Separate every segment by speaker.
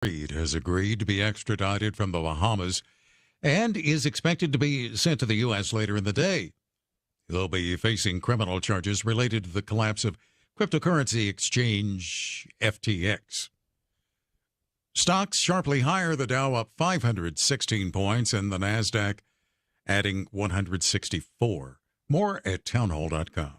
Speaker 1: Reed has agreed to be extradited from the Bahamas and is expected to be sent to the U.S. later in the day. He'll be facing criminal charges related to the collapse of cryptocurrency exchange FTX. Stocks sharply higher, the Dow up 516 points and the NASDAQ adding 164. More at townhall.com.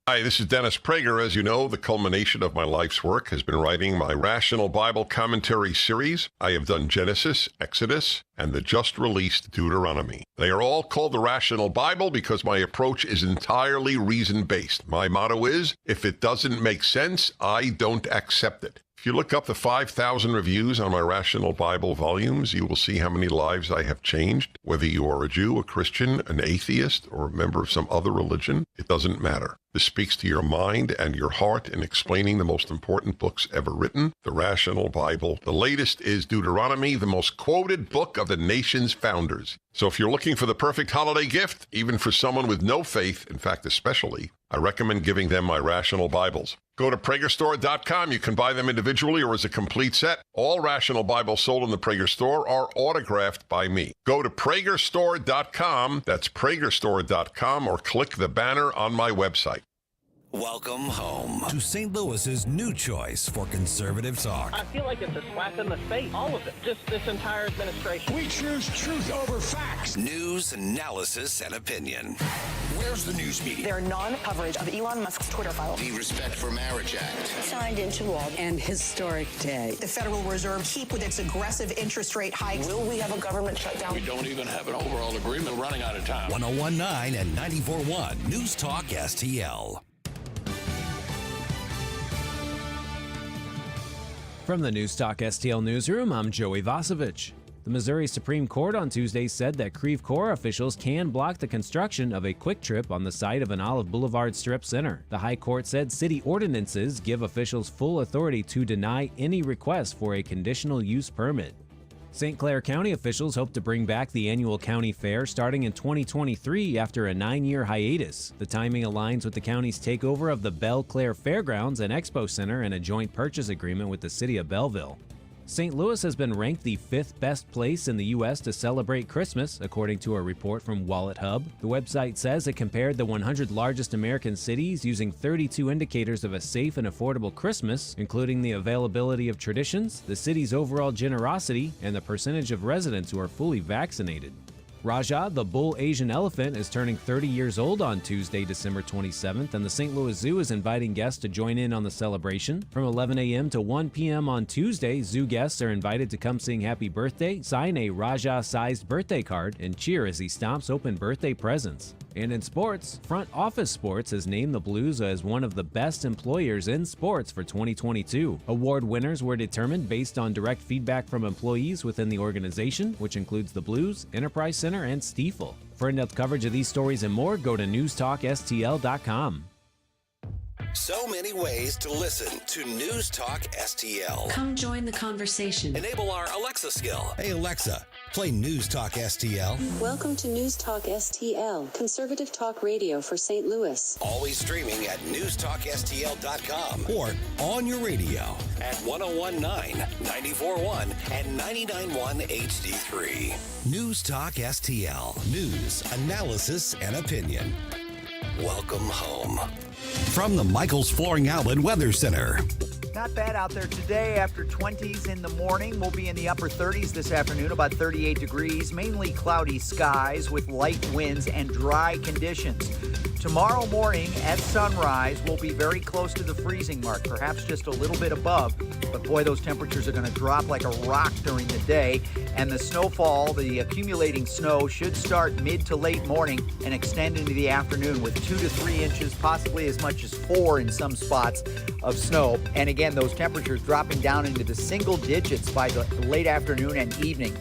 Speaker 2: Hi, this is Dennis Prager. As you know, the culmination of my life's work has been writing my Rational Bible Commentary series. I have done Genesis, Exodus, and the just-released Deuteronomy. They are all called the Rational Bible because my approach is entirely reason-based. My motto is, if it doesn't make sense, I don't accept it. If you look up the 5,000 reviews on my Rational Bible volumes, you will see how many lives I have changed. Whether you are a Jew, a Christian, an atheist, or a member of some other religion, it doesn't matter. This speaks to your mind and your heart in explaining the most important books ever written, the Rational Bible. The latest is Deuteronomy, the most quoted book of the nation's founders. So if you're looking for the perfect holiday gift, even for someone with no faith, in fact especially, I recommend giving them my Rational Bibles. Go to PragerStore.com. You can buy them individually or as a complete set. All Rational Bibles sold in the Prager Store are autographed by me. Go to PragerStore.com. That's PragerStore.com, or click the banner on my website.
Speaker 3: Welcome home to St. Louis's new choice for conservative talk.
Speaker 4: I feel like it's a slap in the face, all of it. Just this entire administration.
Speaker 5: We choose truth over facts.
Speaker 3: News, analysis, and opinion. Where's the news media?
Speaker 6: Their non-coverage of Elon Musk's Twitter file.
Speaker 7: The Respect for Marriage Act.
Speaker 8: Signed into law.
Speaker 9: An historic day.
Speaker 6: The Federal Reserve keep with its aggressive interest rate hikes.
Speaker 8: Will we have a government shutdown?
Speaker 5: We don't even have an overall agreement. We're running out of time.
Speaker 3: 101.9 and 94.1 News Talk STL.
Speaker 10: From the News Talk STL newsroom, I'm Joey Vasovich. The Missouri Supreme Court on Tuesday said that Creve Coeur officials can block the construction of a Quick Trip on the site of an Olive Boulevard Strip Center. The High Court said city ordinances give officials full authority to deny any request for a conditional use permit. St. Clair County officials hope to bring back the annual county fair starting in 2023 after a 9-year hiatus. The timing aligns with the county's takeover of the Belle Claire Fairgrounds and Expo Center and a joint purchase agreement with the city of Belleville. St. Louis has been ranked the 5th best place in the U.S. to celebrate Christmas, according to a report from Wallet Hub. The website says it compared the 100 largest American cities using 32 indicators of a safe and affordable Christmas, including the availability of traditions, the city's overall generosity, and the percentage of residents who are fully vaccinated. Raja, the bull Asian elephant, is turning 30 years old on Tuesday, December 27th, and the St. Louis Zoo is inviting guests to join in on the celebration. From 11 a.m. to 1 p.m. on Tuesday, zoo guests are invited to come sing happy birthday, sign a Raja-sized birthday card, and cheer as he stomps open birthday presents. And in sports, Front Office Sports has named the Blues as one of the best employers in sports for 2022. Award winners were determined based on direct feedback from employees within the organization, which includes the Blues, Enterprise Center, and Stiefel. For in-depth coverage of these stories and more, go to newstalkstl.com.
Speaker 3: So many ways to listen to News Talk STL.
Speaker 9: Come join the conversation.
Speaker 3: Enable our Alexa skill. Hey Alexa, play News Talk STL.
Speaker 9: Welcome to News Talk STL, conservative talk radio for St. Louis.
Speaker 3: Always streaming at newstalkstl.com or on your radio at 101.9, 94.1, and 99.1 HD3. News Talk STL. News, analysis, and opinion. Welcome home. From the Michaels Flooring Outlet Weather Center.
Speaker 11: Not bad out there today. After 20s in the morning, we'll be in the upper 30s this afternoon, about 38 degrees. Mainly cloudy skies with light winds and dry conditions. Tomorrow morning at sunrise, we'll be very close to the freezing mark, perhaps just a little bit above. But boy, those temperatures are going to drop like a rock during the day. And the snowfall, the accumulating snow, should start mid to late morning and extend into the afternoon with 2 to 3 inches, possibly as much as 4 in some spots of snow. And again, those temperatures dropping down into the single digits by the late afternoon and evening.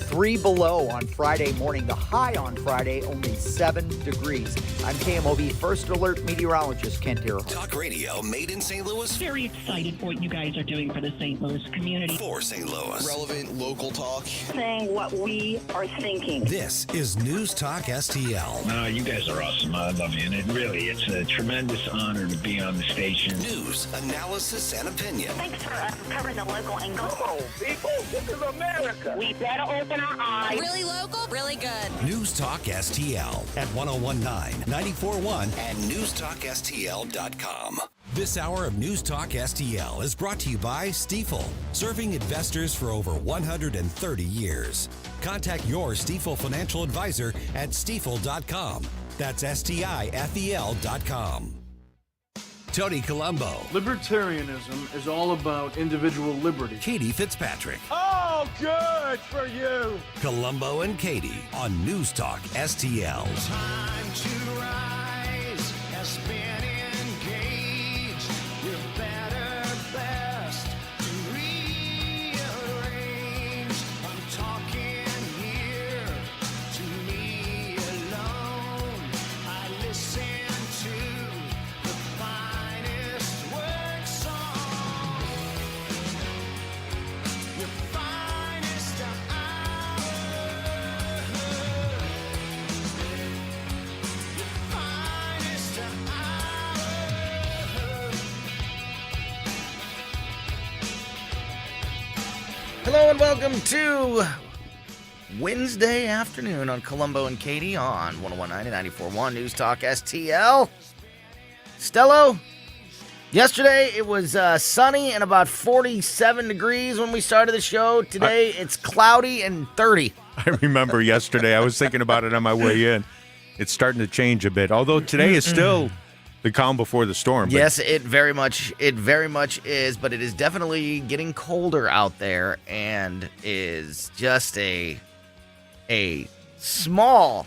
Speaker 11: 3 below on Friday morning. The high on Friday, only 7 degrees. I'm KMOV First Alert meteorologist Kent Earhart.
Speaker 3: Talk radio made in St. Louis.
Speaker 12: Very excited for what you guys are doing for the St. Louis community.
Speaker 3: For St. Louis.
Speaker 7: Relevant local talk.
Speaker 8: Saying what we are thinking.
Speaker 3: This is News Talk STL.
Speaker 13: No, you guys are awesome. I love you. And it's a tremendous honor to be on the station.
Speaker 3: News, analysis, and opinion.
Speaker 8: Thanks for covering the local angle.
Speaker 4: Come on, people. This is America.
Speaker 8: We better open our eyes.
Speaker 14: Really local, really good.
Speaker 3: News Talk STL at 1019, 94.1, and newstalkstl.com. This hour of News Talk STL is brought to you by Stifel, serving investors for over 130 years. Contact your Stifel financial advisor at stifel.com. That's STIFEL.com. Tony Colombo.
Speaker 15: Libertarianism is all about individual liberty.
Speaker 3: Katie Fitzpatrick.
Speaker 4: Oh, good for you.
Speaker 3: Colombo and Katie on News Talk STL.
Speaker 16: Time to rise has been engaged. We're better best to rearrange. I'm talking here to me alone. I listen to the finest work song. Your finest hour. Your finest hour.
Speaker 17: Hello and welcome to Wednesday afternoon on Colombo and Katie on 101.9 and 94.1 News Talk STL. Stello, yesterday it was sunny and about 47 degrees when we started the show. Today it's cloudy and 30.
Speaker 18: I remember yesterday. I was thinking about it on my way in. It's starting to change a bit, although today is still the calm before the storm.
Speaker 17: Yes, it very much is, but it is definitely getting colder out there and is just a small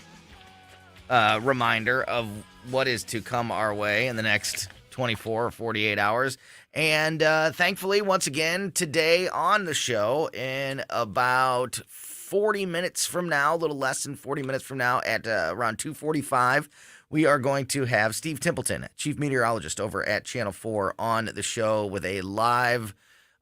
Speaker 17: reminder of what is to come our way in the next 24 or 48 hours. And thankfully, once again, today on the show, in about 40 minutes from now, a little less than 40 minutes from now, at around 2:45, we are going to have Steve Templeton, chief meteorologist over at Channel 4, on the show with a live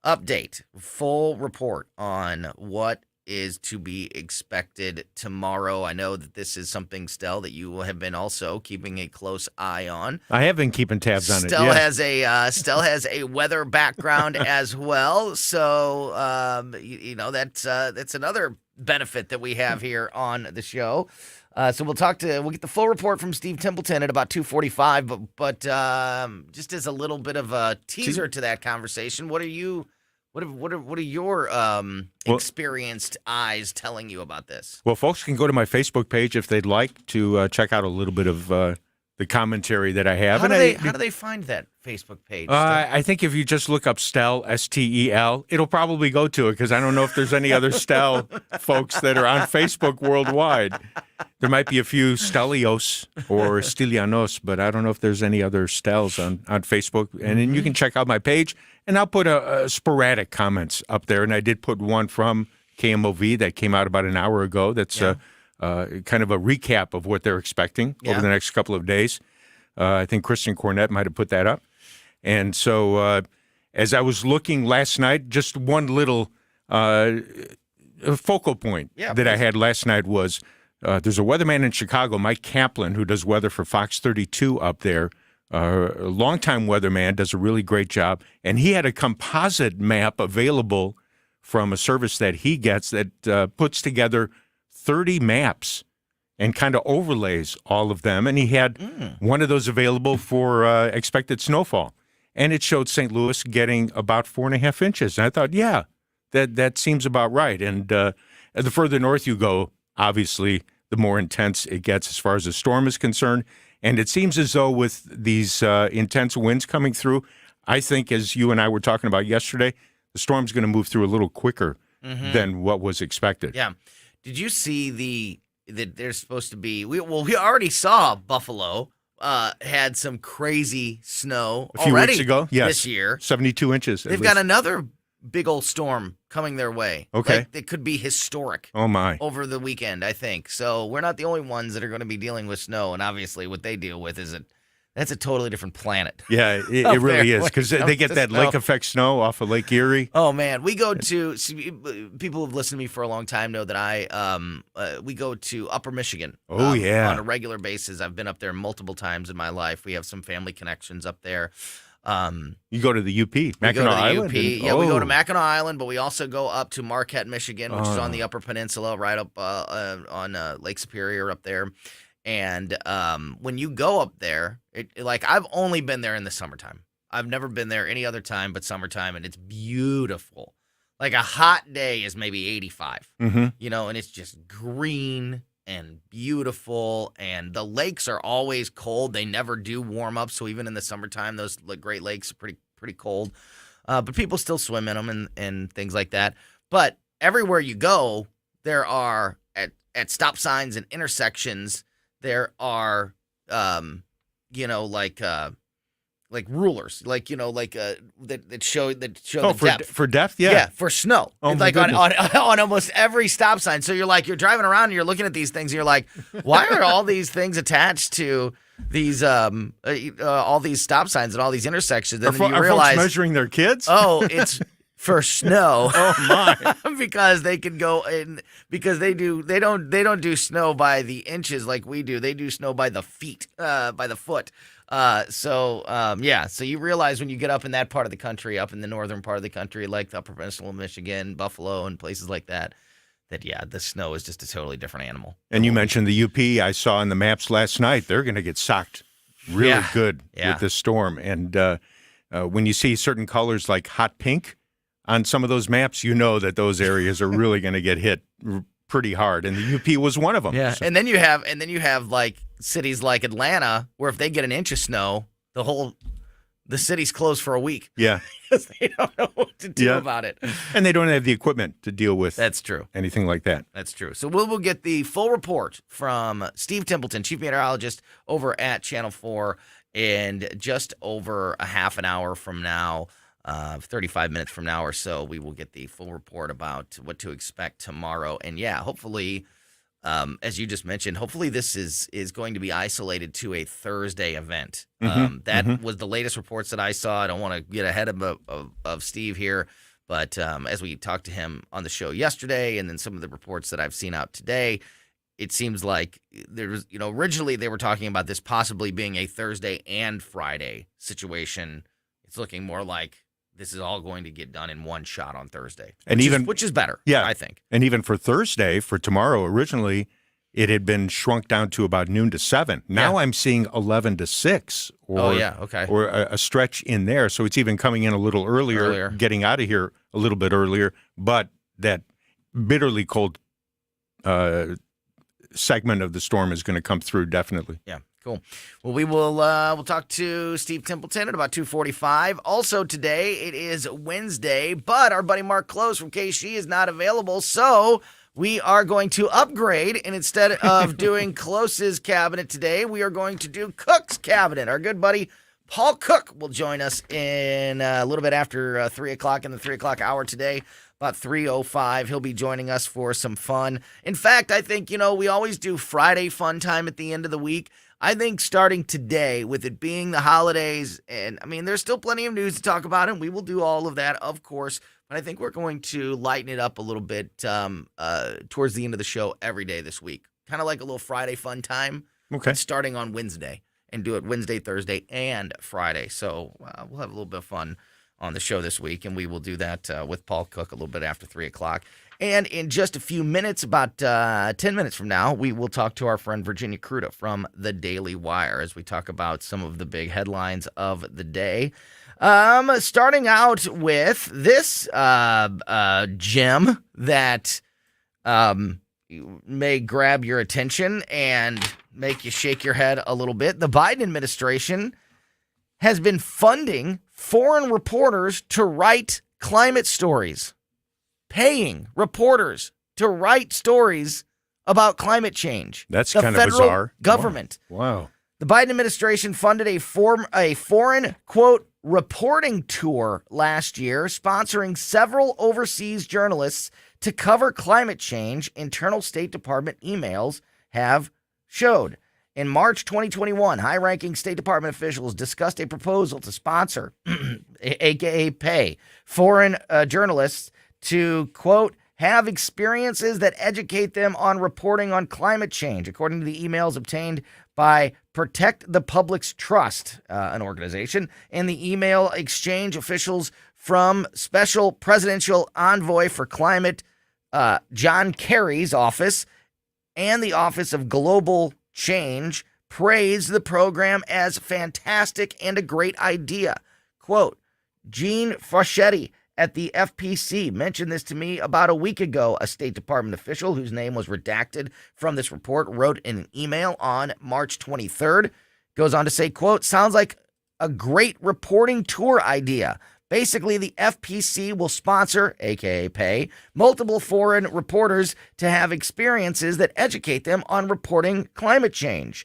Speaker 17: update, full report on what is to be expected tomorrow. I know that this is something, Stell, that you have been also keeping a close eye on.
Speaker 18: I have been keeping tabs on it.
Speaker 17: Stell has a weather background as well, so that's another benefit that we have here on the show. So we'll get the full report from Steve Templeton at about 2:45. But just as a little bit of a teaser to that conversation, what are your experienced eyes telling you about this?
Speaker 18: Well, folks can go to my Facebook page if they'd like to check out a little bit of the commentary that I have.
Speaker 17: How do they find that Facebook page?
Speaker 18: I think if you just look up Stell, S-T-E-L, it'll probably go to it, because I don't know if there's any other Stell folks that are on Facebook worldwide. There might be a few Stelios or Stilianos, but I don't know if there's any other Stells on Facebook. And then you can check out my page, and I'll put a sporadic comments up there. And I did put one from KMOV that came out about an hour ago. That's kind of a recap of what they're expecting over the next couple of days. I think Kristen Cornett might have put that up. And so as I was looking last night, just one little focal point that I had last night was there's a weatherman in Chicago, Mike Kaplan, who does weather for Fox 32 up there. A longtime weatherman, does a really great job. And he had a composite map available from a service that he gets that puts together 30 maps and kind of overlays all of them. And he had one of those available for expected snowfall. And it showed St. Louis getting about 4.5 inches. And I thought, that seems about right. And the further north you go, obviously, the more intense it gets as far as the storm is concerned. And it seems as though with these intense winds coming through, I think, as you and I were talking about yesterday, the storm's going to move through a little quicker than what was expected.
Speaker 17: Yeah. Did you see that there's supposed to be, we already saw Buffalo had some crazy snow
Speaker 18: a few
Speaker 17: already
Speaker 18: weeks ago,
Speaker 17: this year.
Speaker 18: 72 inches.
Speaker 17: They've got another big old storm coming their way.
Speaker 18: Okay.
Speaker 17: Like, it could be historic.
Speaker 18: Oh, my.
Speaker 17: Over the weekend, I think. So we're not the only ones that are going to be dealing with snow, and obviously what they deal with is that's a totally different planet.
Speaker 18: Yeah, it really is, because they get that lake effect snow off of Lake Erie.
Speaker 17: Oh, man. We go to people who've listened to me for a long time know that we go to Upper Michigan.
Speaker 18: Oh, yeah.
Speaker 17: On a regular basis. I've been up there multiple times in my life. We have some family connections up there.
Speaker 18: You go to the UP, Mackinac Island?
Speaker 17: We go to Mackinac Island, but we also go up to Marquette, Michigan, which is on the Upper Peninsula, right up on Lake Superior up there. And when you go up there, I've only been there in the summertime. I've never been there any other time but summertime, and it's beautiful. Like a hot day is maybe 85, and it's just green and beautiful, and the lakes are always cold. They never do warm up, so even in the summertime, those Great Lakes are pretty cold. But people still swim in them and things like that. But everywhere you go, there are at stop signs and intersections, there are like rulers, that show the depth.
Speaker 18: For depth, yeah.
Speaker 17: Yeah, for snow.
Speaker 18: Oh,
Speaker 17: It's
Speaker 18: my
Speaker 17: like
Speaker 18: goodness.
Speaker 17: on almost every stop sign. So you're driving around and you're looking at these things and you're like, why are all these things attached to these all these stop signs and all these intersections? And then you realize,
Speaker 18: folks measuring their kids?
Speaker 17: Oh, it's for snow.
Speaker 18: Oh my!
Speaker 17: Because they can go in, because they don't do snow by the inches like we do. They do snow by the feet, by the foot. So you realize when you get up in that part of the country, up in the northern part of the country, like the Upper Peninsula of Michigan, Buffalo, and places like that, the snow is just a totally different animal.
Speaker 18: And you mentioned the UP. I saw on the maps last night, they're going to get socked really good with this storm. And when you see certain colors like hot pink on some of those maps, you know that those areas are really going to get hit pretty hard. And the UP was one of them.
Speaker 17: Yeah,
Speaker 18: So-
Speaker 17: and then you have like cities like Atlanta, where if they get an inch of snow, the city's closed for a week.
Speaker 18: Yeah.
Speaker 17: Because they don't know what to do about it.
Speaker 18: And they don't have the equipment to deal with
Speaker 17: That's true.
Speaker 18: anything like that.
Speaker 17: That's true. So we'll get the full report from Steve Templeton, chief meteorologist over at Channel 4, in just over a half an hour from now. 35 minutes from now or so, we will get the full report about what to expect tomorrow. And hopefully, as you just mentioned, hopefully this is going to be isolated to a Thursday event. That was the latest reports that I saw. I don't want to get ahead of Steve here, but as we talked to him on the show yesterday, and then some of the reports that I've seen out today, it seems like there's, originally they were talking about this possibly being a Thursday and Friday situation. It's looking more like this is all going to get done in one shot on Thursday, which is better, I think.
Speaker 18: And even for Thursday, for tomorrow, originally, it had been shrunk down to about noon to 7. Now I'm seeing 11 to 6. Or a stretch in there. So it's even coming in a little earlier. Getting out of here a little bit earlier. But that bitterly cold segment of the storm is going to come through, definitely.
Speaker 17: Yeah. Cool. Well, we'll talk to Steve Templeton at about 2:45. Also today, it is Wednesday, but our buddy Mark Close from KC is not available, so we are going to upgrade, and instead of doing Close's cabinet today, we are going to do Cook's cabinet. Our good buddy Paul Cook will join us in a little bit after 3 o'clock in the 3 o'clock hour today. About 3:05, he'll be joining us for some fun. In fact, I think, we always do Friday fun time at the end of the week. I think starting today, with it being the holidays, and there's still plenty of news to talk about, and we will do all of that, of course, but I think we're going to lighten it up a little bit towards the end of the show every day this week. Kind of like a little Friday fun time.
Speaker 18: Okay.
Speaker 17: Starting on Wednesday, and do it Wednesday, Thursday, and Friday. So we'll have a little bit of fun on the show this week, and we will do that with Paul Cook a little bit after 3 o'clock. And in just a few minutes, about 10 minutes from now, we will talk to our friend Virginia Kruta from the Daily Wire as we talk about some of the big headlines of the day. Starting out with this gem that may grab your attention and make you shake your head a little bit. The Biden administration has been funding foreign reporters to write climate stories. Paying reporters to write stories about climate change.
Speaker 18: That's
Speaker 17: the
Speaker 18: kind of
Speaker 17: federal
Speaker 18: bizarre.
Speaker 17: Government.
Speaker 18: Wow.
Speaker 17: The Biden administration funded a foreign, quote, reporting tour last year, sponsoring several overseas journalists to cover climate change, internal State Department emails have showed. In March 2021, high-ranking State Department officials discussed a proposal to sponsor, aka pay, foreign journalists to, quote, have experiences that educate them on reporting on climate change, according to the emails obtained by Protect the Public's Trust, an organization. In the email exchange, officials from Special Presidential Envoy for Climate, John Kerry's office, and the Office of Global Change praised the program as fantastic and a great idea. Quote, Jean Fauchetti at the FPC mentioned this to me about a week ago. A State Department official whose name was redacted from this report wrote in an email on March 23rd. Goes on to say, quote, sounds like a great reporting tour idea. Basically, the FPC will sponsor, aka pay, multiple foreign reporters to have experiences that educate them on reporting climate change.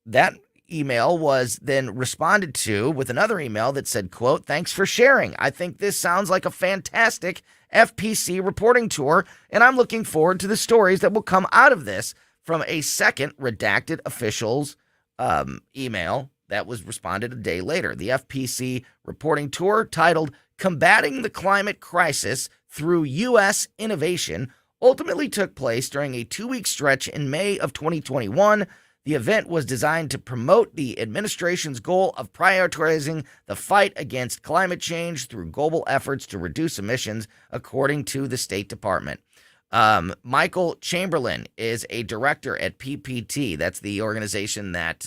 Speaker 17: That email was then responded to with another email that said, quote, thanks for sharing. I think this sounds like a fantastic FPC reporting tour, and I'm looking forward to the stories that will come out of this, from a second redacted official's email that was responded a day later. The FPC reporting tour, titled Combating the Climate Crisis Through U.S. Innovation, ultimately took place during a 2-week stretch in May of 2021. The event was designed to promote the administration's goal of prioritizing the fight against climate change through global efforts to reduce emissions, according to the State Department. Michael Chamberlain is a director at PPT. That's the organization that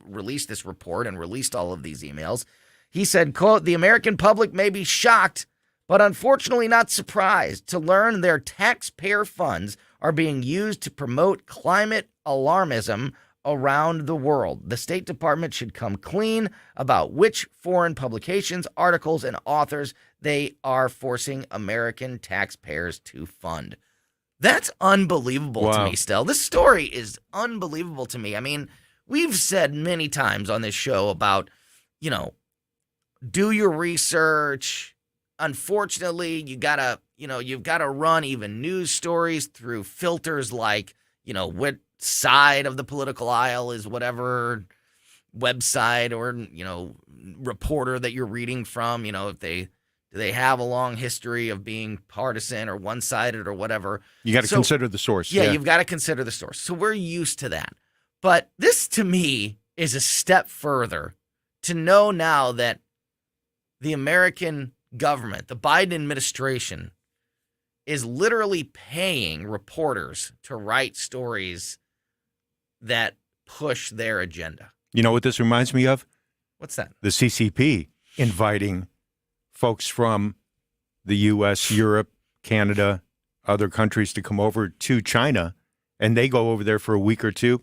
Speaker 17: released this report and released all of these emails. He said, quote, the American public may be shocked, but unfortunately not surprised to learn their taxpayer funds are being used to promote climate alarmism around the world. The State Department should come clean about which foreign publications, articles, and authors they are forcing American taxpayers to fund. That's unbelievable to me still. This story is unbelievable to me. I mean, we've said many times on this show about, do your research. Unfortunately, you've got to run even news stories through filters like, what side of the political aisle is whatever website or, reporter that you're reading from, if they have a long history of being partisan or one-sided or whatever.
Speaker 18: You got to consider the source.
Speaker 17: Yeah, you've got to consider the source. So we're used to that. But this, to me, is a step further to know now that the American government, the Biden administration, is literally paying reporters to write stories that push their agenda.
Speaker 18: You know what this reminds me of?
Speaker 17: What's that?
Speaker 18: The CCP inviting folks from the U.S., Europe, Canada, other countries to come over to China, and they go over there for a week or two,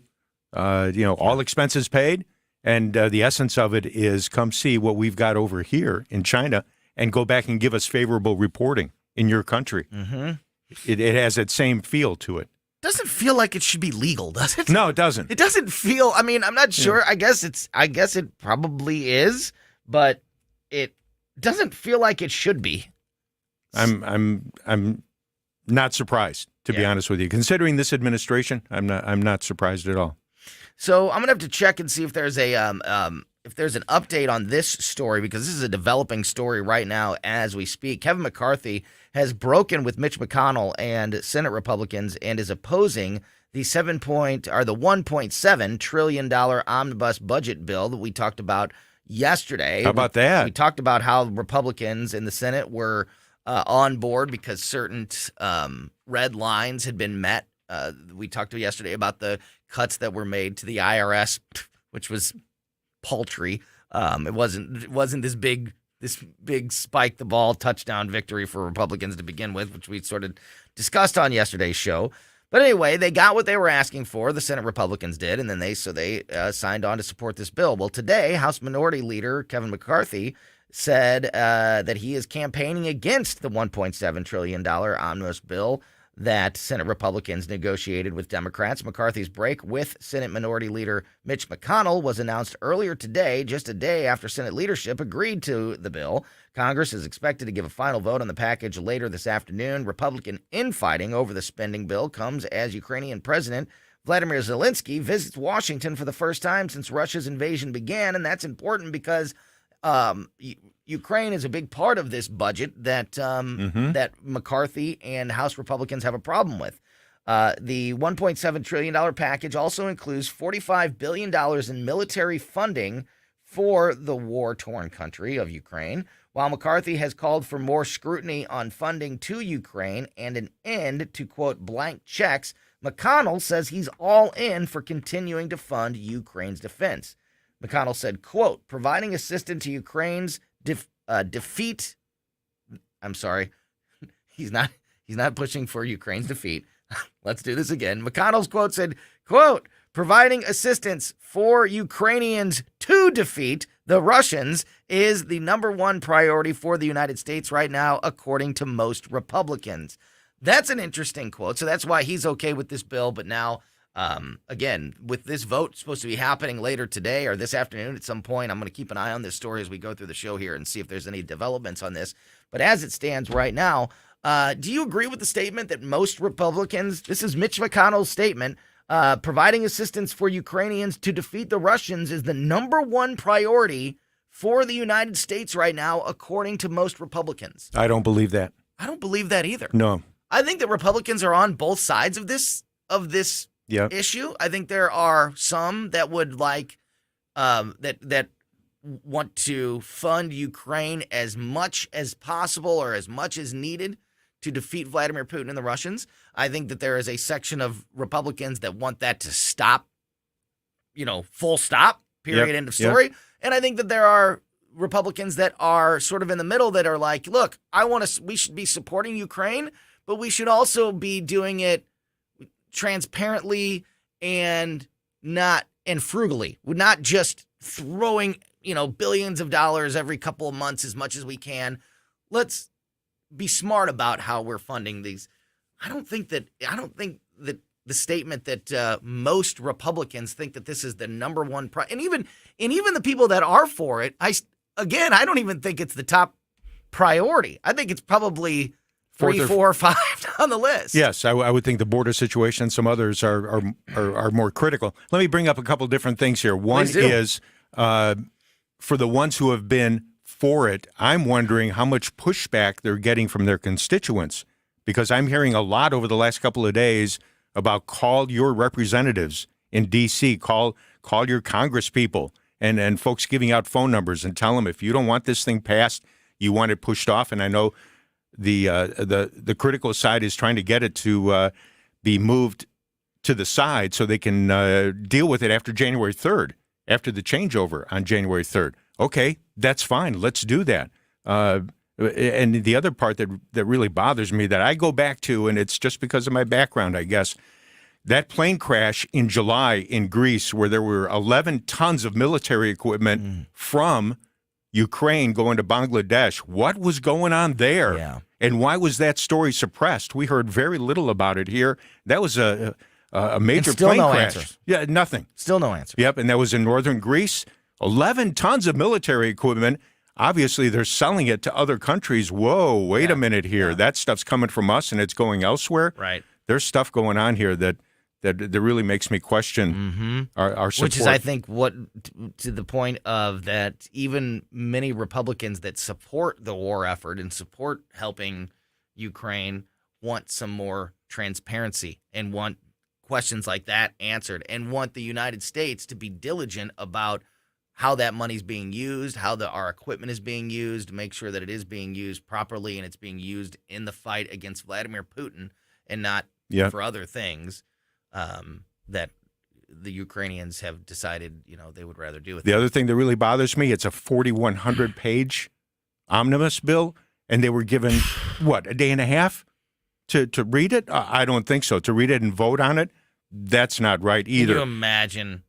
Speaker 18: all expenses paid. And the essence of it is come see what we've got over here in China and go back and give us favorable reporting in your country.
Speaker 17: Mm-hmm.
Speaker 18: It has that same feel to it.
Speaker 17: Doesn't feel like it should be legal, does it?
Speaker 18: No, it doesn't.
Speaker 17: It doesn't feel, I'm not sure. Yeah. I guess it probably is, but it doesn't feel like it should be.
Speaker 18: I'm not surprised, to be honest with you. Considering this administration, I'm not surprised at all.
Speaker 17: So I'm gonna have to check and see if there's an update on this story, because this is a developing story right now as we speak. Kevin McCarthy has broken with Mitch McConnell and Senate Republicans and is opposing the $1.7 trillion omnibus budget bill that we talked about yesterday.
Speaker 18: How about that?
Speaker 17: We talked about how Republicans in the Senate were on board because certain red lines had been met. We talked yesterday about the cuts that were made to the IRS, which was paltry. It wasn't this big spike the ball touchdown victory for Republicans to begin with, which we sort of discussed on yesterday's show. But anyway, they got what they were asking for. The Senate Republicans did, and then they signed on to support this bill. Well, today, House Minority Leader Kevin McCarthy said that he is campaigning against the $1.7 trillion omnibus bill that Senate Republicans negotiated with Democrats. McCarthy's break with Senate Minority Leader Mitch McConnell was announced earlier today, just a day after Senate leadership agreed to the bill. Congress is expected to give a final vote on the package later this afternoon. Republican infighting over the spending bill comes as Ukrainian President Vladimir Zelensky visits Washington for the first time since Russia's invasion began, and that's important because Ukraine is a big part of this budget that that McCarthy and House Republicans have a problem with. The $1.7 trillion package also includes $45 billion in military funding for the war-torn country of Ukraine, while McCarthy has called for more scrutiny on funding to Ukraine and an end to, quote, blank checks. McConnell says he's all in for continuing to fund Ukraine's defense. McConnell said, quote, providing assistance to Ukraine's defeat. I'm sorry. He's not pushing for Ukraine's defeat. Let's do this again. McConnell's quote said, quote, providing assistance for Ukrainians to defeat the Russians is the number one priority for the United States right now, according to most Republicans. That's an interesting quote. So that's why he's okay with this bill. But now, again, with this vote supposed to be happening later today or this afternoon at some point, I'm going to keep an eye on this story as we go through the show here and see if there's any developments on this. But as it stands right now, do you agree with the statement that most Republicans, this is Mitch McConnell's statement, providing assistance for Ukrainians to defeat the Russians is the number one priority for the United States right now, according to most Republicans?
Speaker 18: I don't believe that.
Speaker 17: I don't believe that either.
Speaker 18: No.
Speaker 17: I think that Republicans are on both sides of this issue. I think there are some that would like that want to fund Ukraine as much as possible or as much as needed to defeat Vladimir Putin and the Russians. I think that there is a section of Republicans that want that to stop, full stop, period, end of story. Yep. And I think that there are Republicans that are sort of in the middle that are like, look, we should be supporting Ukraine, but we should also be doing it transparently and frugally. We're not just throwing, billions of dollars every couple of months as much as we can. Let's be smart about how we're funding these. I don't think that the statement that most Republicans think that this is the number one and even the people that are for it, I don't even think it's the top priority. I think it's probably 3, 4, or 5 on the list.
Speaker 18: Yes, I would think the border situation, some others are more critical. Let me bring up a couple different things here. One is for the ones who have been for it, I'm wondering how much pushback they're getting from their constituents, because I'm hearing a lot over the last couple of days about call your representatives in D.C., call your Congress people, and folks giving out phone numbers and tell them if you don't want this thing passed, you want it pushed off. And I know the critical side is trying to get it to be moved to the side so they can deal with it after January 3rd, after the changeover on January 3rd. Okay, that's fine. Let's do that. And the other part that really bothers me that I go back to, and it's just because of my background, I guess, that plane crash in July in Greece where there were 11 tons of military equipment from Ukraine going to Bangladesh. What was going on there?
Speaker 17: Yeah.
Speaker 18: And why was that story suppressed? We heard very little about it here. That was a major plane crash.
Speaker 17: Answers.
Speaker 18: Yeah, nothing.
Speaker 17: Still no answer.
Speaker 18: Yep, and that was in northern Greece. 11 tons of military equipment. Obviously, they're selling it to other countries. Whoa, wait a minute here. Yeah. That stuff's coming from us and it's going elsewhere.
Speaker 17: Right.
Speaker 18: There's stuff going on here that really makes me question our support.
Speaker 17: Which is, I think, what to the point of that even many Republicans that support the war effort and support helping Ukraine want some more transparency and want questions like that answered and want the United States to be diligent about how that money's being used, how our equipment is being used, to make sure that it is being used properly and it's being used in the fight against Vladimir Putin and not for other things that the Ukrainians have decided, they would rather do with
Speaker 18: the other thing that really bothers me, it's a 4,100-page omnibus bill, and they were given, a day and a half to read it? I don't think so. To read it and vote on it, that's not right either.
Speaker 17: Can you imagine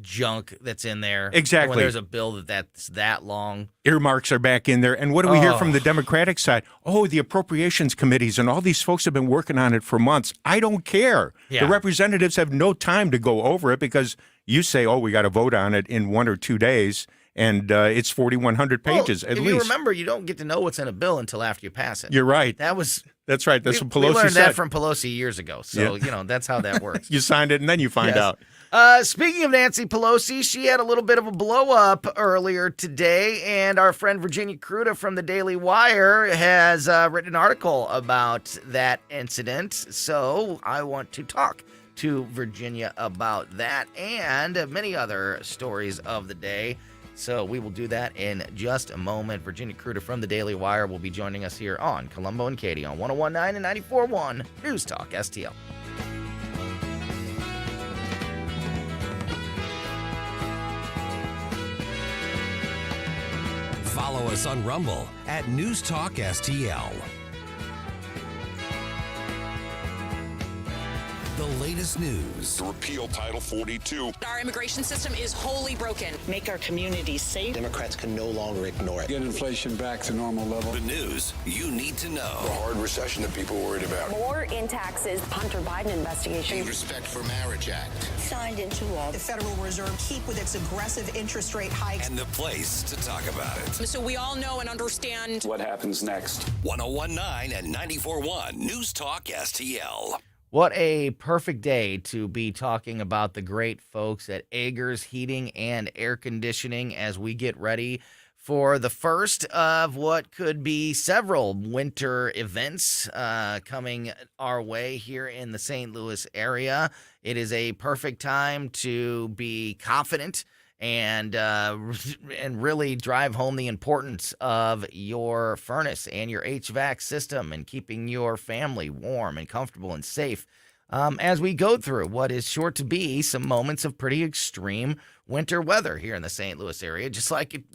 Speaker 17: junk that's in there.
Speaker 18: Exactly.
Speaker 17: When there's a bill that's that long.
Speaker 18: Earmarks are back in there. And what do we hear from the Democratic side? Oh, the appropriations committees and all these folks have been working on it for months. I don't care.
Speaker 17: Yeah.
Speaker 18: The representatives have no time to go over it because you say, oh, we got to vote on it in 1 or 2 days, and it's 4,100 pages at
Speaker 17: if
Speaker 18: least.
Speaker 17: You remember, you don't get to know what's in a bill until after you pass it.
Speaker 18: You're right.
Speaker 17: That's
Speaker 18: right. That's what Pelosi
Speaker 17: we learned
Speaker 18: said.
Speaker 17: that from Pelosi years ago. So, that's how that works.
Speaker 18: You signed it, and then you find out.
Speaker 17: Speaking of Nancy Pelosi, she had a little bit of a blow up earlier today, and our friend Virginia Kruta from the Daily Wire has written an article about that incident. So I want to talk to Virginia about that and many other stories of the day. So we will do that in just a moment. Virginia Kruta from the Daily Wire will be joining us here on Colombo and Katie on 101.9 and 94.1 News Talk STL.
Speaker 3: Follow us on Rumble at News Talk STL. The latest news.
Speaker 14: To repeal Title 42.
Speaker 19: Our immigration system is wholly broken.
Speaker 6: Make our communities safe.
Speaker 20: Democrats can no longer ignore it.
Speaker 21: Get inflation back to normal level.
Speaker 3: The news you need to know.
Speaker 14: The hard recession that people are worried about.
Speaker 8: More in taxes. Hunter Biden investigation.
Speaker 7: The Respect for Marriage Act.
Speaker 8: Signed into law.
Speaker 6: The Federal Reserve keep with its aggressive interest rate hikes.
Speaker 3: And the place to talk about it.
Speaker 19: So we all know and understand
Speaker 21: what happens next.
Speaker 3: 101.9 and 94.1 News Talk STL.
Speaker 17: What a perfect day to be talking about the great folks at Agers Heating and Air Conditioning as we get ready for the first of what could be several winter events coming our way here in the St. Louis area. It is a perfect time to be confident and really drive home the importance of your furnace and your HVAC system and keeping your family warm and comfortable and safe as we go through what is sure to be some moments of pretty extreme winter weather here in the St. Louis area, just like it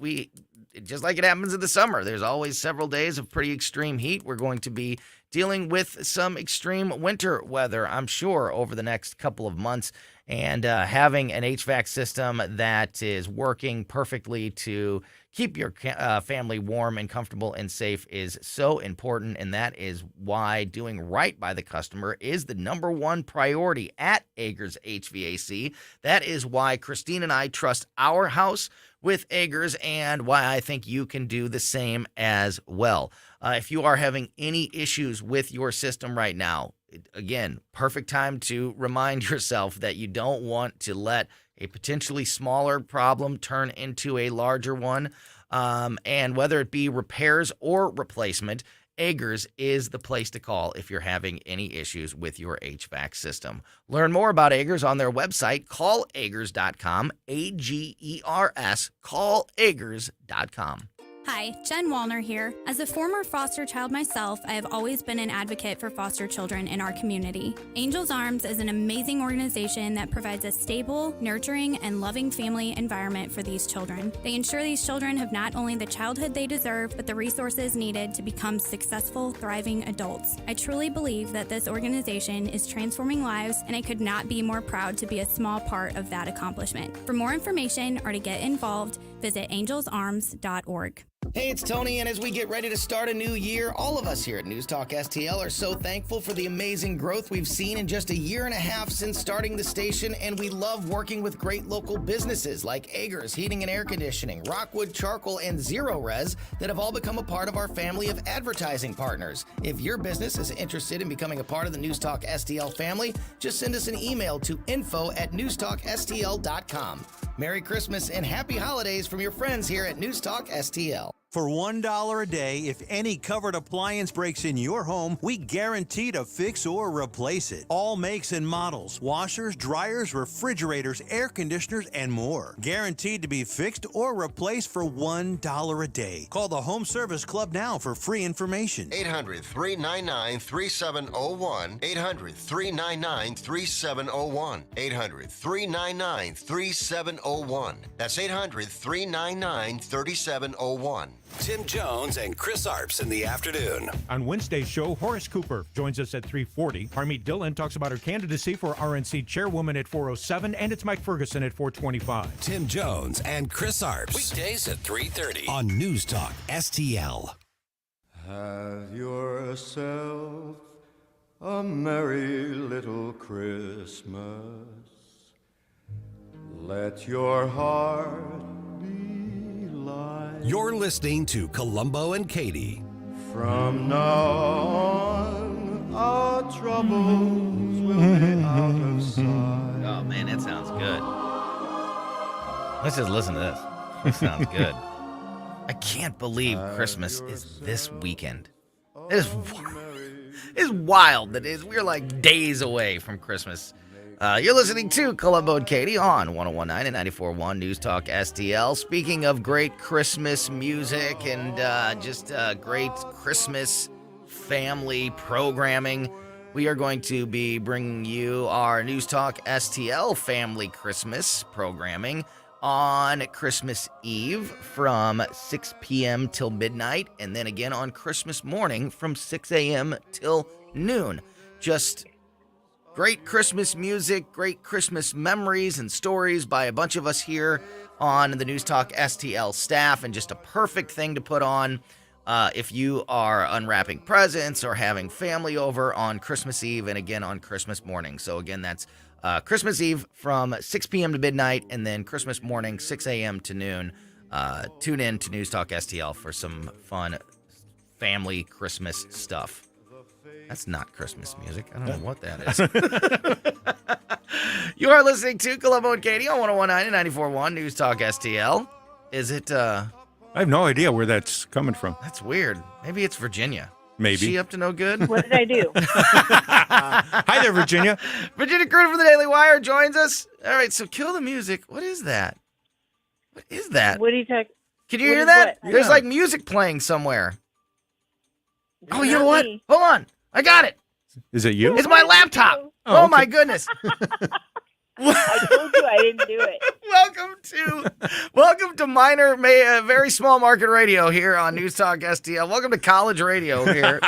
Speaker 17: happens in the summer. There's always several days of pretty extreme heat. We're going to be dealing with some extreme winter weather, I'm sure, over the next couple of months. And having an HVAC system that is working perfectly to keep your family warm and comfortable and safe is so important. And that is why doing right by the customer is the number one priority at Agers HVAC. That is why Christine and I trust our house with Agers and why I think you can do the same as well. If you are having any issues with your system right now, again, perfect time to remind yourself that you don't want to let a potentially smaller problem turn into a larger one. And whether it be repairs or replacement, Agers is the place to call if you're having any issues with your HVAC system. Learn more about Agers on their website, callagers.com, A-G-E-R-S, callagers.com.
Speaker 22: Hi, Jen Wallner here. As a former foster child myself, I have always been an advocate for foster children in our community. Angels Arms is an amazing organization that provides a stable, nurturing, and loving family environment for these children. They ensure these children have not only the childhood they deserve, but the resources needed to become successful, thriving adults. I truly believe that this organization is transforming lives, and I could not be more proud to be a small part of that accomplishment. For more information or to get involved, visit angelsarms.org.
Speaker 17: Hey, it's Tony, and as we get ready to start a new year, all of us here at News Talk STL are so thankful for the amazing growth we've seen in just a year and a half since starting the station, and we love working with great local businesses like Agers Heating and Air Conditioning, Rockwood Charcoal, and Zero Res that have all become a part of our family of advertising partners. If your business is interested in becoming a part of the News Talk STL family, just send us an email to info@newstalkstl.com. Merry Christmas and happy holidays from your friends here at News Talk STL.
Speaker 23: For $1 a day, if any covered appliance breaks in your home, we guarantee to fix or replace it. All makes and models, washers, dryers, refrigerators, air conditioners, and more. Guaranteed to be fixed or replaced for $1 a day. Call the Home Service Club now for free information.
Speaker 24: 800-399-3701. 800-399-3701. 800-399-3701. That's 800-399-3701.
Speaker 3: Tim Jones and Chris Arps in the afternoon.
Speaker 1: On Wednesday's show, Horace Cooper joins us at 3:40. Harmeet Dillon talks about her candidacy for RNC chairwoman at 4:07, and it's Mike Ferguson at 4:25.
Speaker 3: Tim Jones and Chris Arps. Weekdays at 3:30 on News Talk STL.
Speaker 2: Have yourself a merry little Christmas. Let your heart be light.
Speaker 3: You're listening to Colombo and Katie.
Speaker 2: From now on, our troubles will be out of sight.
Speaker 17: Oh, man, that sounds good. Let's just listen to this. This sounds good. I can't believe Christmas is this weekend. It is wild that we're like days away from Christmas. You're listening to Colombo and Katie on 101.9 and 94.1 News Talk STL. Speaking of great Christmas music and just great Christmas family programming, we are going to be bringing you our News Talk STL family Christmas programming on Christmas Eve from 6 p.m. till midnight, and then again on Christmas morning from 6 a.m. till noon. Just great Christmas music, great Christmas memories and stories by a bunch of us here on the News Talk STL staff, and just a perfect thing to put on if you are unwrapping presents or having family over on Christmas Eve and again on Christmas morning. So again, that's Christmas Eve from 6 p.m. to midnight, and then Christmas morning, 6 a.m. to noon. Tune in to News Talk STL for some fun family Christmas stuff. That's not Christmas music. I don't know what that is. You are listening to Colombo and Katie on 101.9 and 94.1 News Talk STL. Is it?
Speaker 18: I have no idea where that's coming from.
Speaker 17: That's weird. Maybe it's Virginia.
Speaker 18: Maybe.
Speaker 17: Is she up to no good?
Speaker 5: What did I do?
Speaker 18: Hi there, Virginia.
Speaker 17: Virginia Cruder from the Daily Wire joins us. All right, so kill the music. What is that? What is that?
Speaker 5: What are you talking?
Speaker 17: Can you hear that? There's like music playing somewhere. Oh, you know what? Hold on. I got it.
Speaker 18: Is it you?
Speaker 17: It's my laptop. Oh, my goodness.
Speaker 5: I told you I didn't do it.
Speaker 17: Welcome to very small market radio here on News Talk STL. Welcome to college radio here,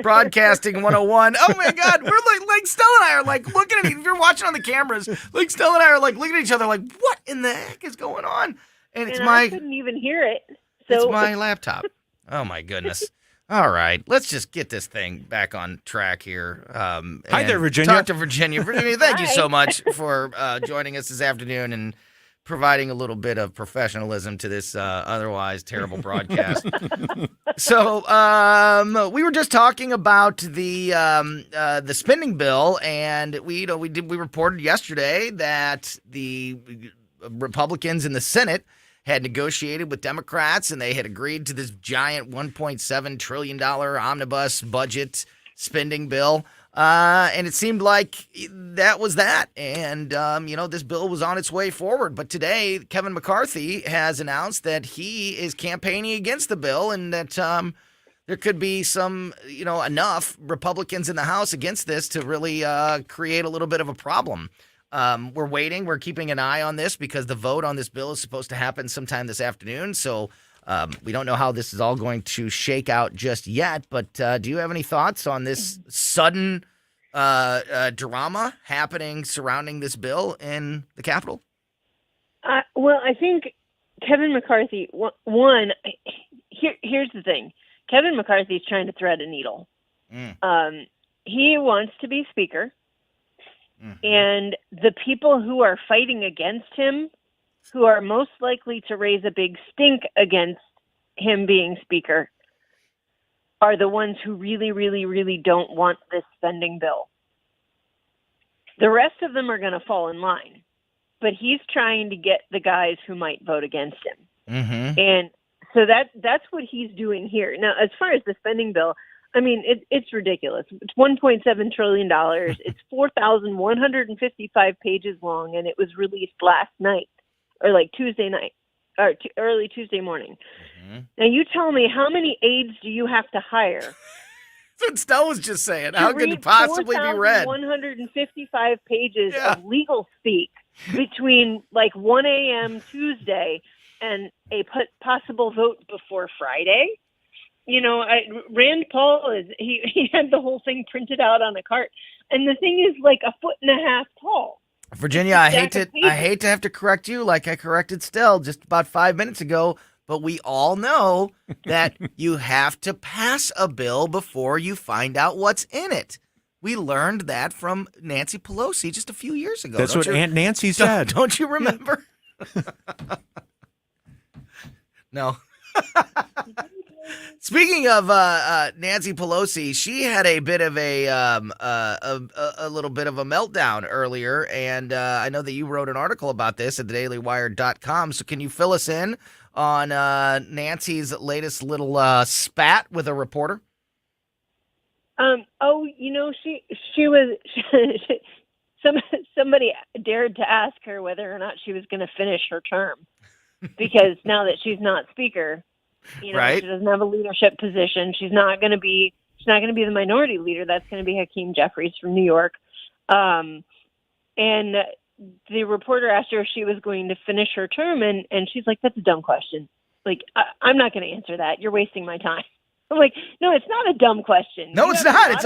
Speaker 17: broadcasting 101. Oh my God, we're like Stella and I are like looking at if you're watching on the cameras, like Stella and I are like looking at each other like, what in the heck is going on? And
Speaker 5: I couldn't even hear it. So
Speaker 17: it's my laptop. Oh my goodness. All right, let's just get this thing back on track here.
Speaker 18: Hi there, Virginia.
Speaker 17: Talk to Virginia. Virginia, thank you so much for joining us this afternoon and providing a little bit of professionalism to this otherwise terrible broadcast. So we were just talking about the spending bill, and we reported yesterday that the Republicans in the Senate had negotiated with Democrats, and they had agreed to this giant $1.7 trillion omnibus budget spending bill. And it seemed like that was that. And, this bill was on its way forward. But today, Kevin McCarthy has announced that he is campaigning against the bill, and that there could be some, enough Republicans in the House against this to really create a little bit of a problem. We're waiting. We're keeping an eye on this because the vote on this bill is supposed to happen sometime this afternoon. So we don't know how this is all going to shake out just yet. But do you have any thoughts on this sudden drama happening surrounding this bill in the Capitol?
Speaker 5: Well, I think Kevin McCarthy, here's the thing. Kevin McCarthy is trying to thread a needle. He wants to be Speaker. And the people who are fighting against him, who are most likely to raise a big stink against him being Speaker, are the ones who really, really, really don't want this spending bill. The rest of them are going to fall in line, but he's trying to get the guys who might vote against him. And so that's what he's doing here. Now, as far as the spending bill, I mean, it's ridiculous. It's $1.7 trillion. It's 4,155 pages long, and it was released last night, or like Tuesday night, or early Tuesday morning. Now, you tell me, how many aides do you have to hire?
Speaker 17: That's what Stella was just saying. How could it possibly be read?
Speaker 5: 155 pages of legal speak between like 1 a.m. Tuesday and a possible vote before Friday. Rand Paul he had the whole thing printed out on a cart, and the thing is like a foot and a half tall.
Speaker 17: Virginia, I hate to have to correct you like I corrected Stell just about 5 minutes ago, but we all know that you have to pass a bill before you find out what's in it. We learned that from Nancy Pelosi just a few years ago.
Speaker 18: That's what Aunt Nancy said.
Speaker 17: Don't you remember? No. Speaking of Nancy Pelosi, she had a bit of a little bit of a meltdown earlier, and I know that you wrote an article about this at thedailywire.com. So can you fill us in on Nancy's latest little spat with a reporter?
Speaker 5: She was somebody dared to ask her whether or not she was going to finish her term, because now that she's not speaker,
Speaker 17: right.
Speaker 5: She doesn't have a leadership position. She's not going to be the minority leader. That's going to be Hakeem Jeffries from New York. And the reporter asked her if she was going to finish her term, and she's like, "That's a dumb question. Like, I'm not going to answer that. You're wasting my time." I'm like, "No, it's not a dumb question.
Speaker 17: No, it's not. It's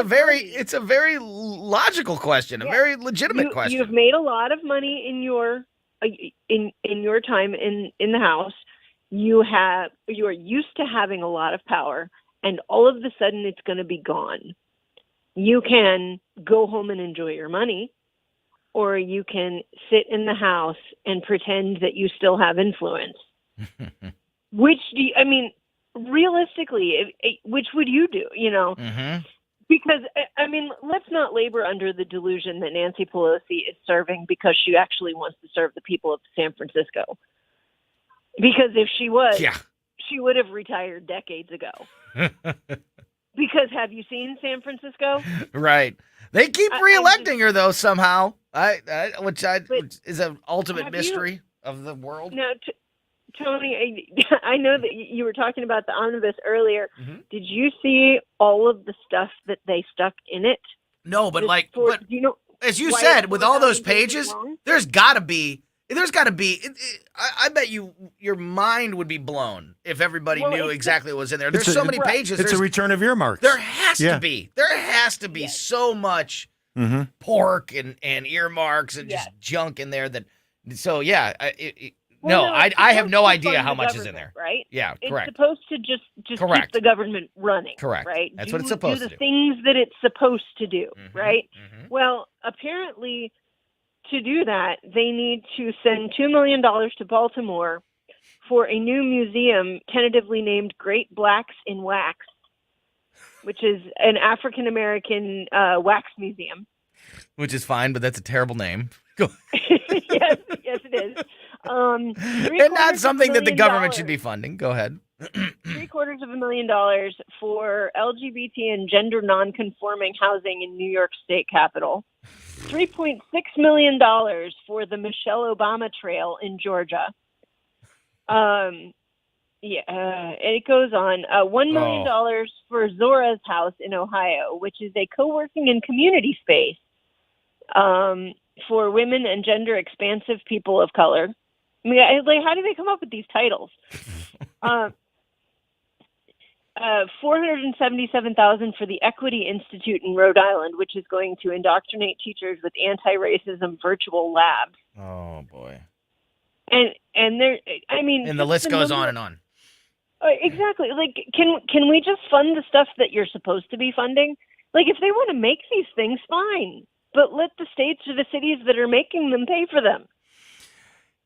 Speaker 17: a very logical question, a very legitimate question.
Speaker 5: You've made a lot of money in your time in the House. You are used to having a lot of power, and all of a sudden it's going to be gone. You can go home and enjoy your money, or you can sit in the House and pretend that you still have influence." Realistically, which would you do?
Speaker 17: Mm-hmm.
Speaker 5: Because, let's not labor under the delusion that Nancy Pelosi is serving because she actually wants to serve the people of San Francisco. Because if she was, she would have retired decades ago. Because have you seen San Francisco?
Speaker 17: Right. They keep reelecting her, though, somehow, which is an ultimate mystery of the world.
Speaker 5: Now, Tony, I know that you were talking about the omnibus earlier.
Speaker 17: Mm-hmm.
Speaker 5: Did you see all of the stuff that they stuck in it?
Speaker 17: No, but as you
Speaker 5: why
Speaker 17: said, with all those
Speaker 5: pages,
Speaker 17: pages, there's got to be. I bet your mind would be blown if everybody knew exactly what was in there. There's so many pages.
Speaker 18: It's a return of earmarks.
Speaker 17: There has to be. There has to be so much pork and earmarks and just junk in there that. So yeah, I have no idea how much is in there.
Speaker 5: Right?
Speaker 17: Yeah,
Speaker 5: it's
Speaker 17: correct.
Speaker 5: It's supposed to just
Speaker 17: correct.
Speaker 5: keep the government running.
Speaker 17: Correct.
Speaker 5: Right?
Speaker 17: That's what it's supposed to do.
Speaker 5: Do the things that it's supposed to do. Right? Mm-hmm. Well, apparently, to do that, they need to send $2 million to Baltimore for a new museum tentatively named Great Blacks in Wax, which is an African American wax museum.
Speaker 17: Which is fine, but that's a terrible name.
Speaker 5: yes, it is.
Speaker 17: And not something that the government should be funding. Go ahead.
Speaker 5: $750,000 for LGBT and gender non-conforming housing in New York State Capitol. $3.6 million for the Michelle Obama Trail in Georgia. It goes on. $1 million for Zora's House in Ohio, which is a co-working and community space for women and gender expansive people of color. I mean, how do they come up with these titles? $477,000 for the Equity Institute in Rhode Island, which is going to indoctrinate teachers with anti-racism virtual labs.
Speaker 17: Oh boy!
Speaker 5: And there,
Speaker 17: and the list goes on and on.
Speaker 5: Exactly. Like, can we just fund the stuff that you're supposed to be funding? Like, if they want to make these things, fine, but let the states or the cities that are making them pay for them.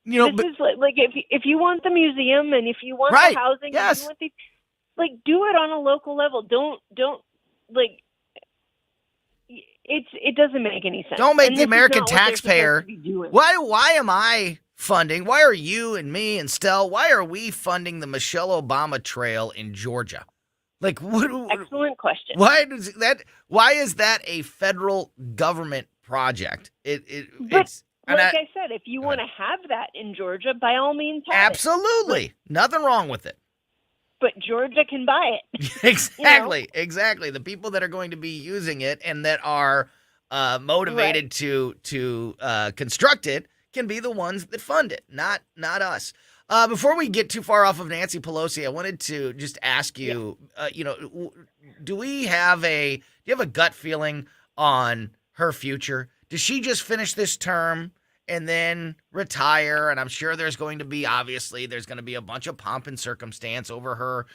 Speaker 5: This is like if you want the museum and if you want the housing, and you want the, do it on a local level. Don't it doesn't make any sense.
Speaker 17: Don't make the American taxpayer. Why am I funding? Why are you and me and Stell? Why are we funding the Michelle Obama Trail in Georgia?
Speaker 5: Excellent question.
Speaker 17: Why is that a federal government project? It's.
Speaker 5: I said, if you want to have that in Georgia, by all means, have
Speaker 17: absolutely. Nothing wrong with it.
Speaker 5: But Georgia can buy it.
Speaker 17: Exactly. The people that are going to be using it and that are motivated to construct it can be the ones that fund it, not us. Before we get too far off of Nancy Pelosi, I wanted to just ask you, do you have a gut feeling on her future? Does she just finish this term and then retire? And I'm sure there's going to be a bunch of pomp and circumstance over her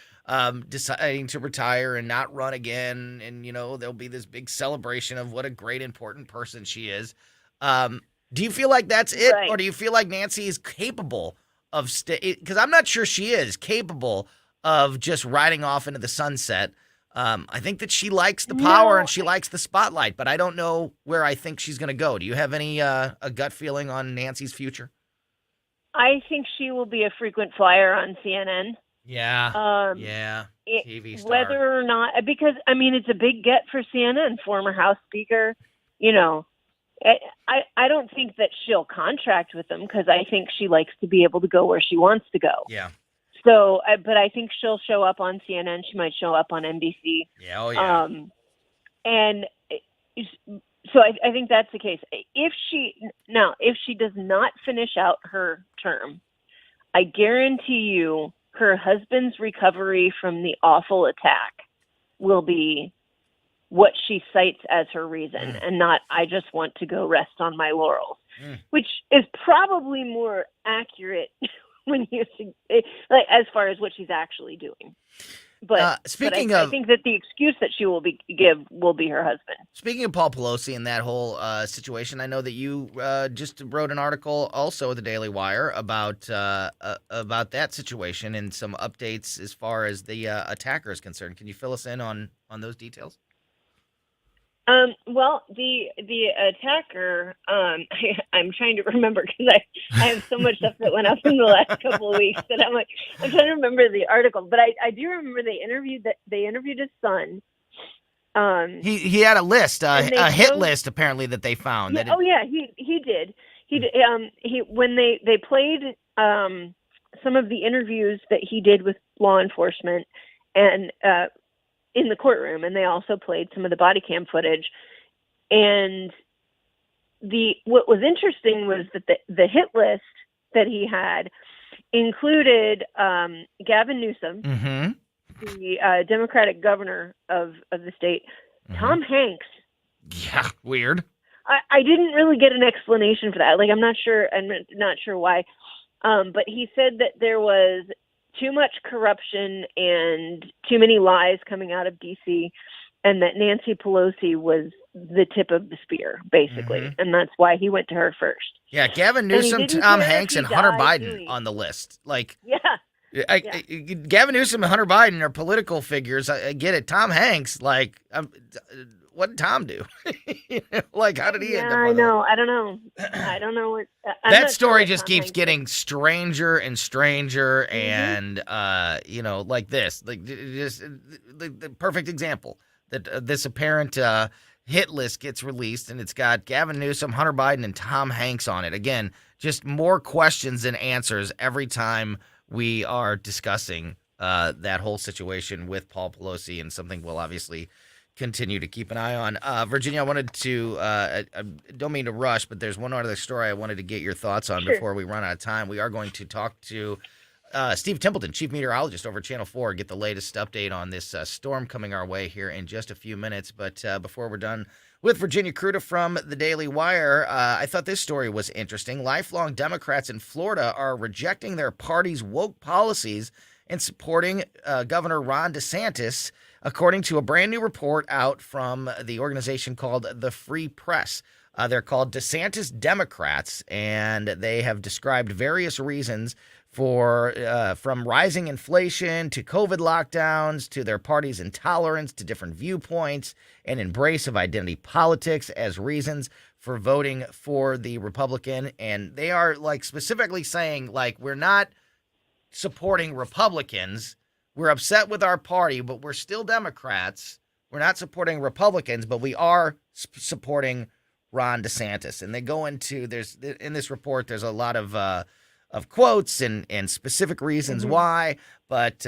Speaker 17: deciding to retire and not run again. And, there'll be this big celebration of what a great, important person she is. Do you feel like that's it?
Speaker 5: Right.
Speaker 17: Or do you feel like Nancy is capable of because I'm not sure she is capable of just riding off into the sunset. I think that she likes the power and she likes the spotlight, but I don't know where I think she's going to go. Do you have any a gut feeling on Nancy's future?
Speaker 5: I think she will be a frequent flyer on CNN.
Speaker 17: Yeah. TV star.
Speaker 5: Whether or not, because, it's a big get for CNN, former House Speaker, I don't think that she'll contract with them because I think she likes to be able to go where she wants to go.
Speaker 17: Yeah.
Speaker 5: So, but I think she'll show up on CNN. She might show up on NBC.
Speaker 17: Yeah. Oh, yeah.
Speaker 5: And so I think that's the case. If she does not finish out her term, I guarantee you her husband's recovery from the awful attack will be what she cites as her reason, and not, I just want to go rest on my laurels, which is probably more accurate when you as far as what she's actually doing. But I think that the excuse that she will give will be her husband.
Speaker 17: Speaking of Paul Pelosi and that whole situation, I know that you just wrote an article also at the Daily Wire about that situation and some updates as far as the attacker is concerned. Can you fill us in on those details?
Speaker 5: Well, the attacker, I'm trying to remember because I have so much stuff that went up in the last couple of weeks that I'm trying to remember the article, but I do remember they interviewed his son.
Speaker 17: He had a list, a hit list apparently that they found.
Speaker 5: Yeah, he did. When they played some of the interviews that he did with law enforcement and in the courtroom, and they also played some of the body cam footage. And what was interesting was that the hit list that he had included Gavin Newsom, the Democratic governor of the state, Tom Hanks.
Speaker 17: Yeah, weird.
Speaker 5: I didn't really get an explanation for that. I'm not sure why. But he said that there was too much corruption and too many lies coming out of D.C., and that Nancy Pelosi was the tip of the spear, basically. And that's why he went to her first.
Speaker 17: Yeah, Gavin Newsom, Tom Hanks, and Hunter Biden on the list. Gavin Newsom and Hunter Biden are political figures. I get it. Tom Hanks, what did Tom do? How did he end up?
Speaker 5: I don't know. I don't know what.
Speaker 17: That story just keeps getting stranger and stranger, and like this, just the perfect example that this apparent hit list gets released, and it's got Gavin Newsom, Hunter Biden, and Tom Hanks on it. Again, just more questions than answers every time we are discussing that whole situation with Paul Pelosi, and something we'll obviously continue to keep an eye on. Virginia, I wanted to, I don't mean to rush, but there's one other story I wanted to get your thoughts on before we run out of time. We are going to talk to Steve Templeton, chief meteorologist over at Channel 4, get the latest update on this storm coming our way here in just a few minutes. But before we're done with Virginia Kruta from the Daily Wire, I thought this story was interesting. Lifelong Democrats in Florida are rejecting their party's woke policies and supporting Governor Ron DeSantis, according to a brand new report out from the organization called The Free Press. They're called DeSantis Democrats, and they have described various reasons for from rising inflation to COVID lockdowns to their party's intolerance to different viewpoints and embrace of identity politics as reasons for voting for the Republican. And they are specifically saying we're not supporting Republicans. We're upset with our party, but we're still Democrats. We're not supporting Republicans, but we are supporting Ron DeSantis. And they go into in this report, there's a lot of quotes and specific reasons why. But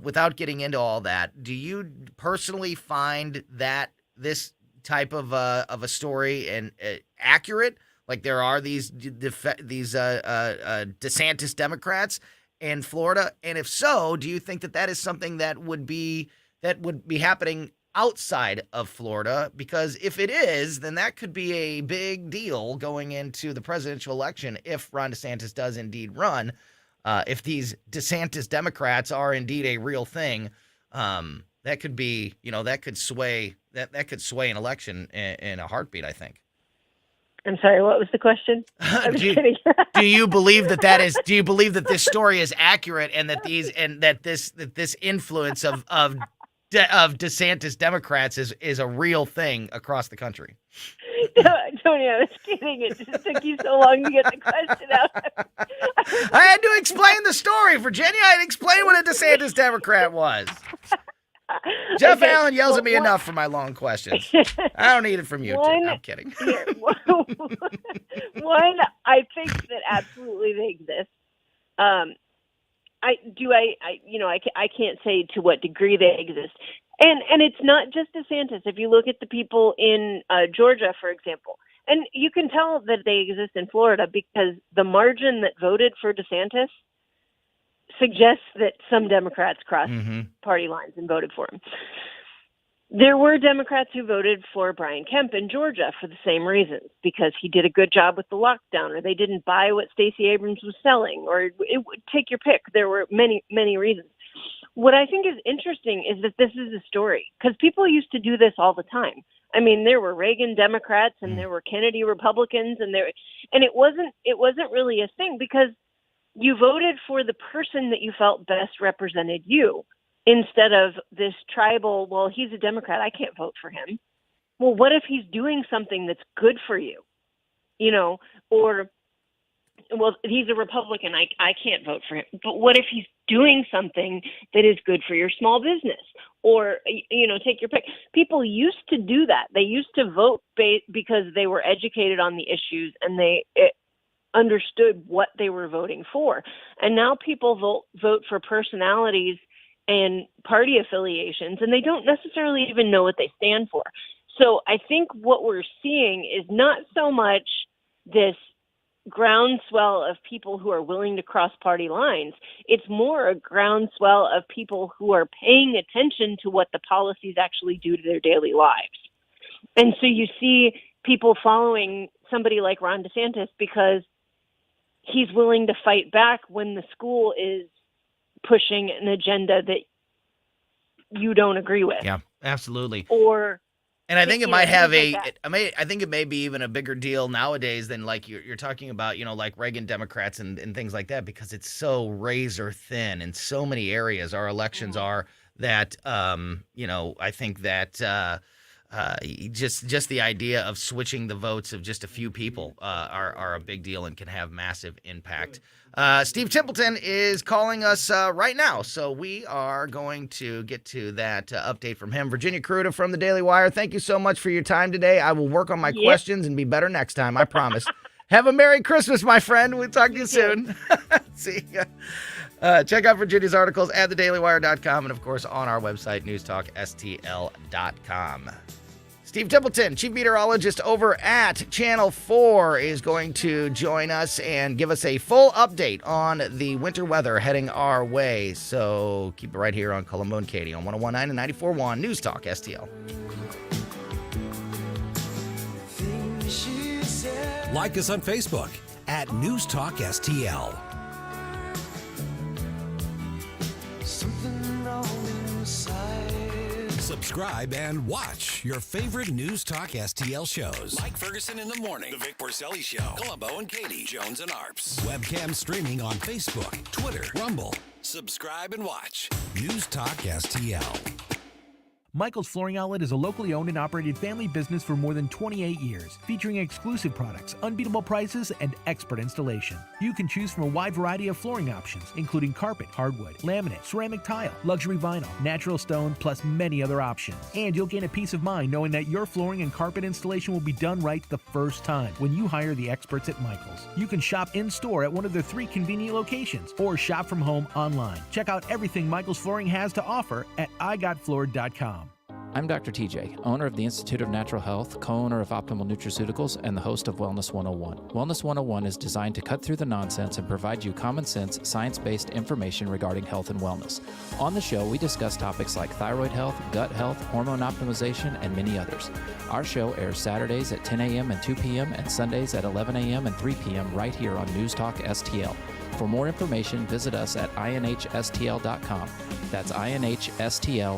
Speaker 17: without getting into all that, do you personally find that this type of a story and accurate? Like there are these DeSantis Democrats in Florida, and if so, do you think that is something that would be happening outside of Florida? Because if it is, then that could be a big deal going into the presidential election if Ron DeSantis does indeed run. If these DeSantis Democrats are indeed a real thing, that could be, that could sway an election in a heartbeat, I think.
Speaker 5: I'm sorry, what was the question? I'm just kidding.
Speaker 17: Do you believe do you believe that this story is accurate and that this influence of DeSantis Democrats is a real thing across the country?
Speaker 5: No, Tony, I was kidding. It just took you so long to get the question out.
Speaker 17: I had to explain the story, Virginia. I had to explain what a DeSantis Democrat was. Jeff Allen yells at me enough for my long questions. I don't need it from you, too. I'm kidding.
Speaker 5: One, I think that absolutely they exist. I can't say to what degree they exist. And it's not just DeSantis. If you look at the people in Georgia, for example, and you can tell that they exist in Florida because the margin that voted for DeSantis suggests that some Democrats crossed party lines and voted for him. There were Democrats who voted for Brian Kemp in Georgia for the same reasons, because he did a good job with the lockdown, or they didn't buy what Stacey Abrams was selling, or it would take your pick. There were many, many reasons. What I think is interesting is that this is a story, because people used to do this all the time. I mean, there were Reagan Democrats and there were Kennedy Republicans, and it wasn't really a thing because you voted for the person that you felt best represented you, instead of this tribal, well, he's a Democrat, I can't vote for him. Well, what if he's doing something that's good for you? Or, well, he's a Republican, I can't vote for him. But what if he's doing something that is good for your small business? Or, take your pick. People used to do that. They used to vote because they were educated on the issues and they understood what they were voting for. And now people vote for personalities and party affiliations, and they don't necessarily even know what they stand for. So I think what we're seeing is not so much this groundswell of people who are willing to cross party lines. It's more a groundswell of people who are paying attention to what the policies actually do to their daily lives. And so you see people following somebody like Ron DeSantis because he's willing to fight back when the school is pushing an agenda that you don't agree with.
Speaker 17: Yeah, absolutely.
Speaker 5: And
Speaker 17: I think it might have I think it may be even a bigger deal nowadays than like you're talking about, like Reagan Democrats and things like that, because it's so razor thin in so many areas. Our elections are that, I think that just the idea of switching the votes of just a few people are a big deal and can have massive impact. Steve Templeton is calling us right now, so we are going to get to that update from him. Virginia Cruda from the Daily Wire, thank you so much for your time today. I will work on my questions and be better next time, I promise. Have a Merry Christmas, my friend. We'll talk to you soon. See ya. Check out Virginia's articles at thedailywire.com and, of course, on our website, newstalkstl.com. Steve Templeton, chief meteorologist over at Channel 4, is going to join us and give us a full update on the winter weather heading our way. So keep it right here on Colombo and Katie on 101.9 and 94.1 News Talk STL.
Speaker 3: Like us on Facebook at News Talk STL.
Speaker 16: Something wrong inside.
Speaker 3: Subscribe and watch your favorite News Talk STL shows. Mike Ferguson in the Morning, The Vic Porcelli Show, Colombo and Katie, Jones and Arps. Webcam streaming on Facebook, Twitter, Rumble. Subscribe and watch News Talk STL.
Speaker 9: Michael's Flooring Outlet is a locally owned and operated family business for more than 28 years, featuring exclusive products, unbeatable prices, and expert installation. You can choose from a wide variety of flooring options, including carpet, hardwood, laminate, ceramic tile, luxury vinyl, natural stone, plus many other options. And you'll gain a peace of mind knowing that your flooring and carpet installation will be done right the first time when you hire the experts at Michael's. You can shop in-store at one of their 3 convenient locations or shop from home online. Check out everything Michael's Flooring has to offer at igotfloored.com.
Speaker 10: I'm Dr. TJ, owner of the Institute of Natural Health, co-owner of Optimal Nutraceuticals, and the host of Wellness 101. Wellness 101 is designed to cut through the nonsense and provide you common sense, science-based information regarding health and wellness. On the show, we discuss topics like thyroid health, gut health, hormone optimization, and many others. Our show airs Saturdays at 10 a.m. and 2 p.m. and Sundays at 11 a.m. and 3 p.m. right here on News Talk STL. For more information, visit us at inhstl.com. That's inhstl.com.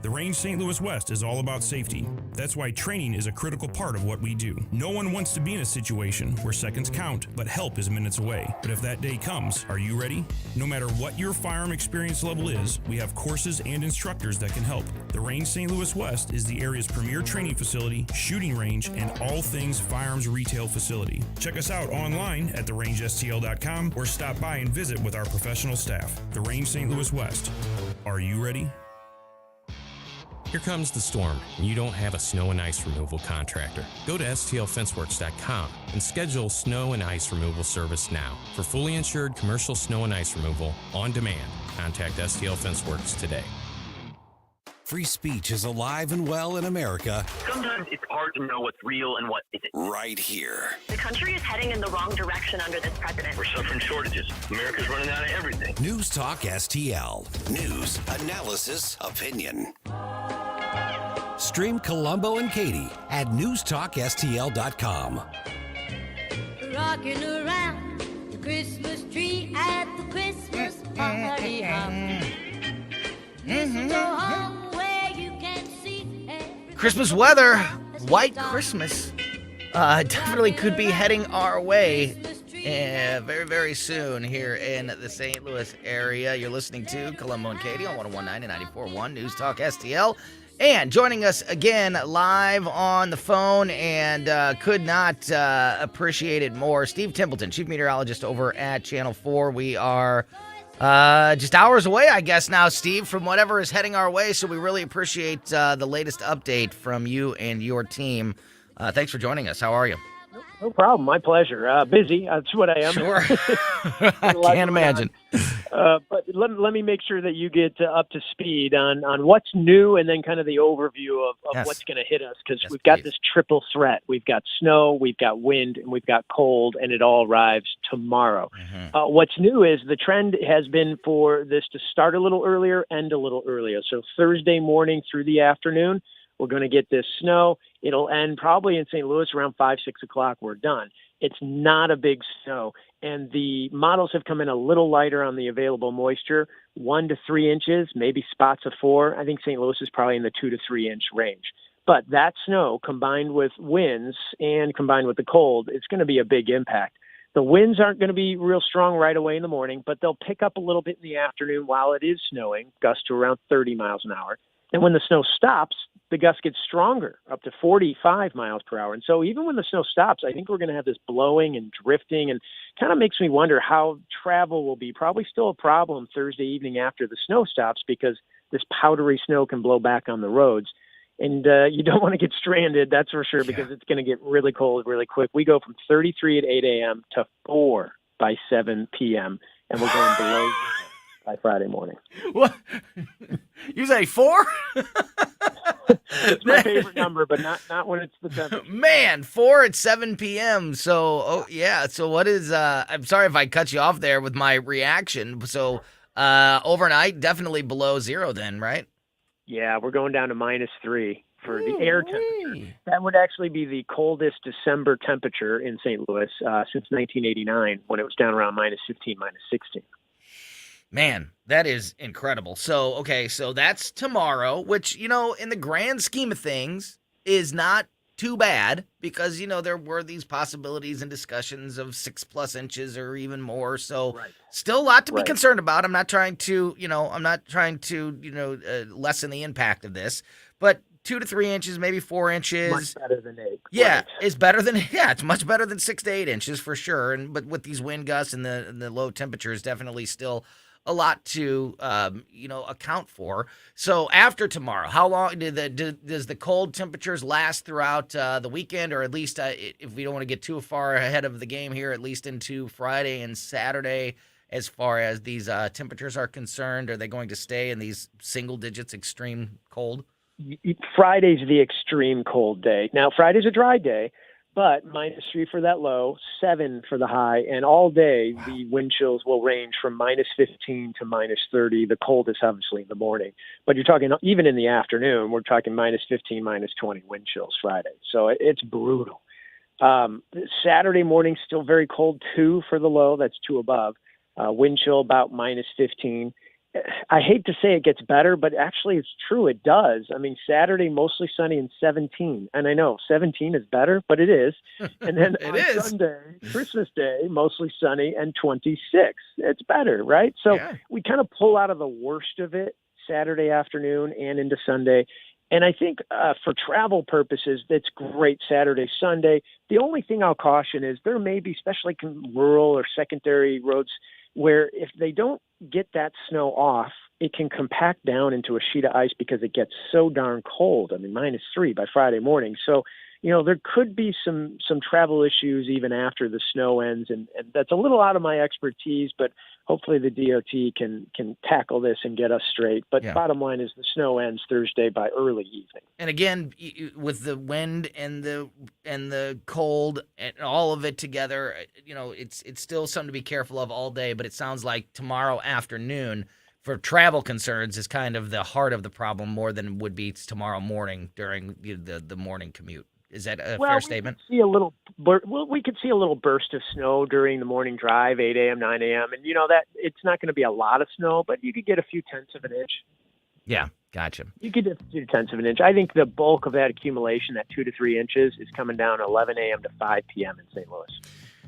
Speaker 11: The Range St. Louis West is all about safety. That's why training is a critical part of what we do. No one wants to be in a situation where seconds count, but help is minutes away. But if that day comes, are you ready? No matter what your firearm experience level is, we have courses and instructors that can help. The Range St. Louis West is the area's premier training facility, shooting range, and all things firearms retail facility. Check us out online at therangestl.com or stop by and visit with our professional staff. The Range St. Louis West. Are you ready?
Speaker 12: Here comes the storm, and you don't have a snow and ice removal contractor. Go to stlfenceworks.com and schedule snow and ice removal service now. For fully insured commercial snow and ice removal on demand, contact STL Fenceworks today.
Speaker 3: Free speech is alive and well in America.
Speaker 24: Sometimes it's hard to know what's real and what isn't.
Speaker 3: Right here.
Speaker 25: The country is heading in the wrong direction under this president.
Speaker 24: We're suffering shortages. America's running out of everything.
Speaker 3: News Talk STL. News, analysis, opinion. Stream Colombo and Katie at newstalkstl.com.
Speaker 16: Rocking around the Christmas tree at the Christmas party hop. Mistletoe hung where you can see
Speaker 17: Christmas weather, white Christmas, definitely could be heading our way very, very soon here in the St. Louis area. You're listening to Colombo and Katie on 101.9 and 94.1 News Talk STL. And joining us again live on the phone and could not appreciate it more, Steve Templeton, Chief Meteorologist over at Channel 4. We are just hours away, I guess, now, Steve, from whatever is heading our way. So we really appreciate the latest update from you and your team. Thanks for joining us. How are you?
Speaker 26: No problem. My pleasure. Busy. That's what I am.
Speaker 17: Sure. I can't imagine.
Speaker 26: But let me make sure that you get up to speed on what's new and then kind of the overview of
Speaker 17: Yes.
Speaker 26: what's going to hit us, because
Speaker 17: Yes,
Speaker 26: we've got
Speaker 17: please.
Speaker 26: this triple threat. We've got snow, we've got wind, and we've got cold, and it all arrives tomorrow. What's new is the trend has been for this to start a little earlier, end a little earlier. So Thursday morning through the afternoon, we're going to get this snow. It'll end probably in St. Louis around 5, 6 o'clock. We're done. It's not a big snow. And the models have come in a little lighter on the available moisture, 1 to 3 inches, maybe spots of 4. I think St. Louis is probably in the 2 to 3 inch range. But that snow combined with winds and combined with the cold, it's going to be a big impact. The winds aren't going to be real strong right away in the morning, but they'll pick up a little bit in the afternoon while it is snowing, gusts to around 30 miles an hour. And when the snow stops, the gusts get stronger, up to 45 miles per hour. And so even when the snow stops, I think we're going to have this blowing and drifting, and kind of makes me wonder how travel will be. Probably still a problem Thursday evening after the snow stops, because this powdery snow can blow back on the roads. And you don't want to get stranded, that's for sure, because it's going to get really cold really quick. We go from 33 at 8 a.m. to 4 by 7 p.m., and we're going below 0 by Friday morning.
Speaker 17: What? You say 4?
Speaker 26: It's my favorite number, but not when it's the temperature.
Speaker 17: Man, 4 at 7 p.m. So, yeah. So what is, I'm sorry if I cut you off there with my reaction. So overnight, definitely below 0 then, right?
Speaker 26: Yeah, we're going down to -3 for the air temperature. That would actually be the coldest December temperature in St. Louis since 1989, when it was down around -15, -16.
Speaker 17: Man, that is incredible. So, okay, so that's tomorrow, which, you know, in the grand scheme of things is not too bad, because, you know, there were these possibilities and discussions of 6+ inches or even more. So still a lot to be concerned about. I'm not trying to, lessen the impact of this, but 2 to 3 inches, maybe 4 inches.
Speaker 26: Much better than 8.
Speaker 17: Yeah, it's better than, it's much better than 6 to 8 inches for sure. But with these wind gusts and the low temperatures, definitely still a lot to, account for. So after tomorrow, how long does the cold temperatures last throughout the weekend, or at least if we don't want to get too far ahead of the game here, at least into Friday and Saturday, as far as these temperatures are concerned? Are they going to stay in these single digits extreme cold?
Speaker 26: Friday's the extreme cold day. Now, Friday's a dry day, but -3 for that low, 7 for the high, and all day the wind chills will range from -15 to -30. The coldest, obviously, in the morning. But you're talking, even in the afternoon, we're talking -15, -20 wind chills Friday. So it's brutal. Saturday morning, still very cold, 2 for the low. That's 2 above. Wind chill about -15. I hate to say it gets better, but actually it's true. It does. I mean, Saturday, mostly sunny and 17. And I know 17 is better, but it is. And then on Sunday, Christmas Day, mostly sunny and 26. It's better, right? So we kind of pull out of the worst of it Saturday afternoon and into Sunday. And I think for travel purposes, that's great Saturday, Sunday. The only thing I'll caution is there may be, especially rural or secondary roads, where if they don't get that snow off, it can compact down into a sheet of ice because it gets so darn cold. I mean, -3 by Friday morning. So, there could be some travel issues even after the snow ends, and that's a little out of my expertise, but hopefully the DOT can tackle this and get us straight. But bottom line is the snow ends Thursday by early evening.
Speaker 17: And again, with the wind and the cold and all of it together, it's still something to be careful of all day. But it sounds like tomorrow afternoon, for travel concerns, is kind of the heart of the problem more than would be tomorrow morning during the morning commute. Is that a fair statement?
Speaker 26: We could see a little burst of snow during the morning drive, 8 a.m., 9 a.m. And that it's not going to be a lot of snow, but you could get a few tenths of an inch.
Speaker 17: Yeah, gotcha.
Speaker 26: You could get a few tenths of an inch. I think the bulk of that accumulation, that 2 to 3 inches, is coming down 11 a.m. to 5 p.m. in St. Louis.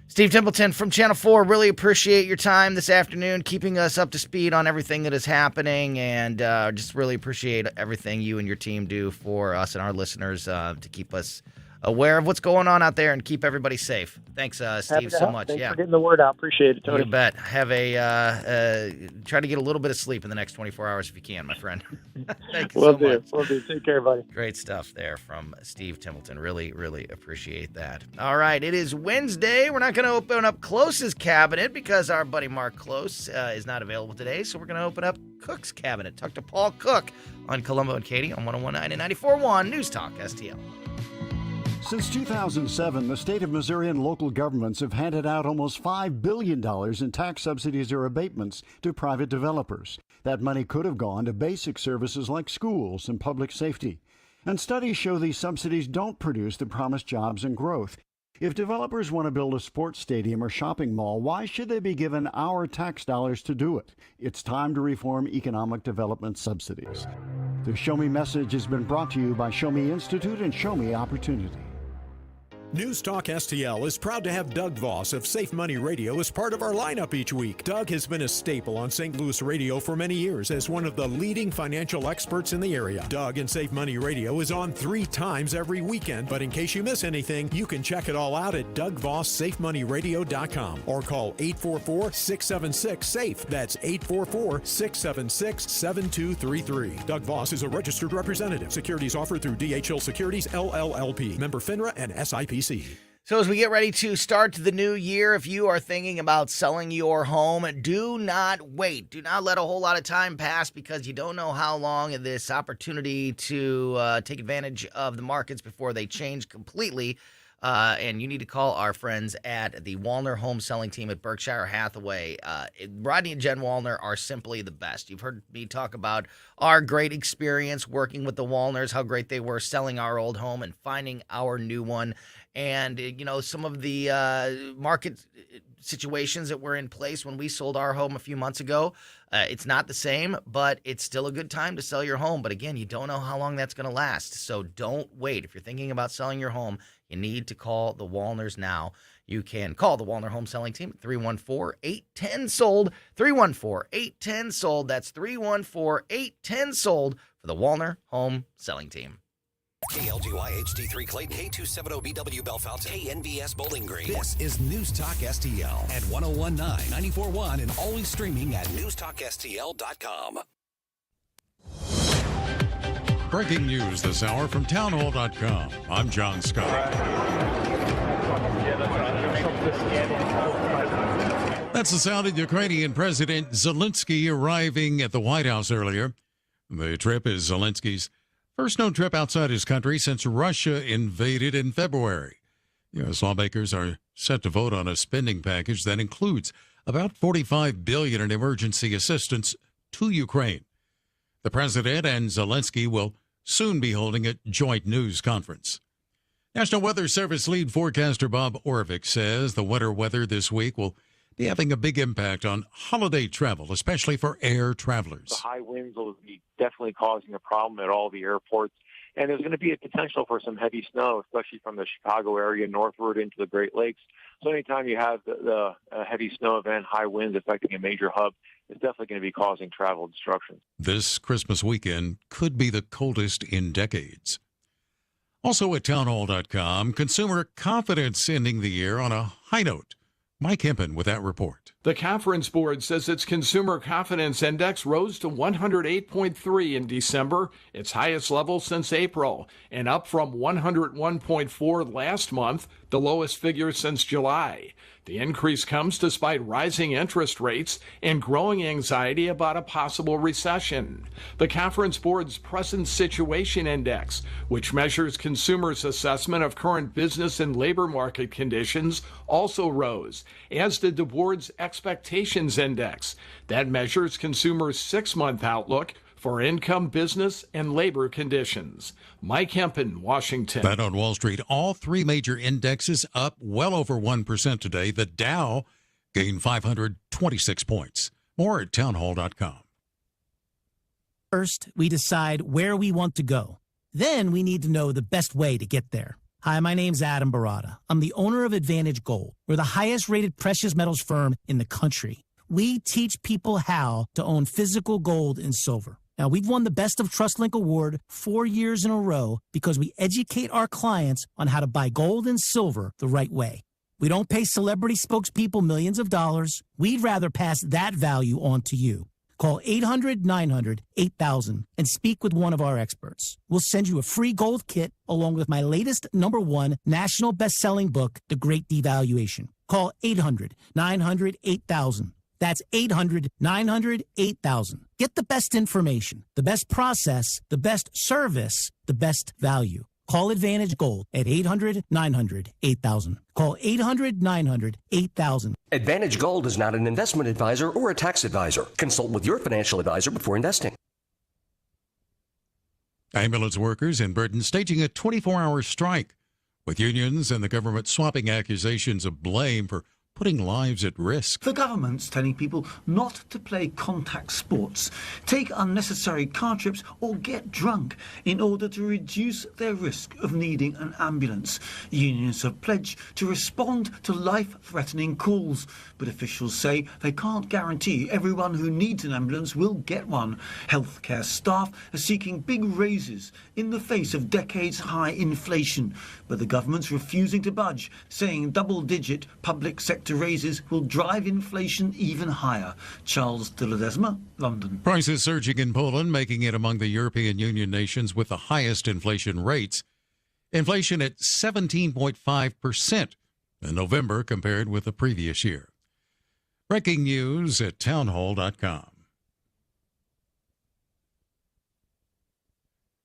Speaker 17: Steve Templeton from Channel 4, really appreciate your time this afternoon, keeping us up to speed on everything that is happening, and just really appreciate everything you and your team do for us and our listeners to keep us aware of what's going on out there and keep everybody safe. Thanks, Steve, so much.
Speaker 26: Thanks for getting the word out. Appreciate it, Tony.
Speaker 17: You bet. Have try to get a little bit of sleep in the next 24 hours if you can, my friend. Thank you so much.
Speaker 26: Will do. Take care, buddy.
Speaker 17: Great stuff there from Steve Templeton. Really, really appreciate that. All right, it is Wednesday. We're not going to open up Close's cabinet because our buddy Mark Close is not available today, so we're going to open up Cook's cabinet. Talk to Paul Cook on Colombo and Katie on 101.9 and 94.1 News Talk STL.
Speaker 4: Since 2007, the state of Missouri and local governments have handed out almost $5 billion in tax subsidies or abatements to private developers. That money could have gone to basic services like schools and public safety. And studies show these subsidies don't produce the promised jobs and growth. If developers want to build a sports stadium or shopping mall, why should they be given our tax dollars to do it? It's time to reform economic development subsidies. The Show Me message has been brought to you by Show Me Institute and Show Me Opportunity.
Speaker 7: News Talk STL is proud to have Doug Voss of Safe Money Radio as part of our lineup each week. Doug has been a staple on St. Louis radio for many years as one of the leading financial experts in the area. Doug and Safe Money Radio is on 3 times every weekend, but in case you miss anything, you can check it all out at DougVossSafeMoneyRadio.com or call 844-676-SAFE. That's 844-676-7233. Doug Voss is a registered representative. Securities offered through DHL Securities, LLLP. Member FINRA and SIPC.
Speaker 17: So as we get ready to start the new year, if you are thinking about selling your home, do not wait. Do not let a whole lot of time pass because you don't know how long this opportunity to take advantage of the markets before they change completely. And you need to call our friends at the Wallner Home Selling Team at Berkshire Hathaway. Rodney and Jen Wallner are simply the best. You've heard me talk about our great experience working with the Wallners, how great they were selling our old home and finding our new one. And, some of the market situations that were in place when we sold our home a few months ago, it's not the same, but it's still a good time to sell your home. But again, you don't know how long that's going to last. So don't wait. If you're thinking about selling your home, you need to call the Wallners now. You can call the Wallner Home Selling Team at 314-810-SOLD. 314-810-SOLD. That's 314-810-SOLD for the Wallner Home Selling Team.
Speaker 3: KLGY HD3 Clayton, K270BW Bellefonte, KNBS Bowling Green. This is News Talk STL at 101.9, 94.1, and always streaming at newstalkstl.com.
Speaker 13: Breaking news this hour from townhall.com. I'm John Scott. That's the sound of Ukrainian President Zelensky arriving at the White House earlier. The trip is Zelensky's First known trip outside his country since Russia invaded in February. U.S. lawmakers are set to vote on a spending package that includes about $45 billion in emergency assistance to Ukraine. The president and Zelensky will soon be holding a joint news conference. National Weather Service lead forecaster Bob Orvik says the winter weather this week will be having a big impact on holiday travel, especially for air travelers.
Speaker 6: The high winds will be definitely causing a problem at all the airports. And there's going to be a potential for some heavy snow, especially from the Chicago area northward into the Great Lakes. So anytime you have the heavy snow event, high winds affecting a major hub, it's definitely going to be causing travel disruptions.
Speaker 13: This Christmas weekend could be the coldest in decades. Also at townhall.com, consumer confidence ending the year on a high note. Mike Hempen with that report.
Speaker 8: The Conference Board says its Consumer Confidence Index rose to 108.3 in December, its highest level since April, and up from 101.4 last month, the lowest figure since July. The increase comes despite rising interest rates and growing anxiety about a possible recession. The Conference Board's Present Situation Index, which measures consumers' assessment of current business and labor market conditions, also rose, as did the board's Expectations Index. That measures consumers' 6-month outlook for income, business, and labor conditions. Mike Hempen, Washington.
Speaker 13: That on Wall Street, all three major indexes up well over 1% today. The Dow gained 526 points. More at townhall.com.
Speaker 14: First, we decide where we want to go. Then we need to know the best way to get there. Hi, my name's Adam Barada. I'm the owner of Advantage Gold. We're the highest-rated precious metals firm in the country. We teach people how to own physical gold and silver. Now, we've won the Best of TrustLink Award 4 years in a row because we educate our clients on how to buy gold and silver the right way. We don't pay celebrity spokespeople millions of dollars. We'd rather pass that value on to you. Call 800-900-8000 and speak with one of our experts. We'll send you a free gold kit along with my latest #1 national best-selling book, The Great Devaluation. Call 800-900-8000. That's 800-900-8000. Get the best information, the best process, the best service, the best value. Call Advantage Gold at 800-900-8000. Call 800-900-8000.
Speaker 15: Advantage Gold is not an investment advisor or a tax advisor. Consult with your financial advisor before investing.
Speaker 13: Ambulance workers in Britain staging a 24-hour strike, with unions and the government swapping accusations of blame for putting lives at risk.
Speaker 19: The government's telling people not to play contact sports, take unnecessary car trips or get drunk in order to reduce their risk of needing an ambulance. Unions have pledged to respond to life-threatening calls, but officials say they can't guarantee everyone who needs an ambulance will get one. Healthcare staff are seeking big raises in the face of decades-high inflation, but the government's refusing to budge, saying double-digit public sector raises will drive inflation even higher. Charles de Ledesma, London.
Speaker 13: Prices surging in Poland, making it among the European Union nations with the highest inflation rates. Inflation at 17.5% in November compared with the previous year. Breaking news at townhall.com.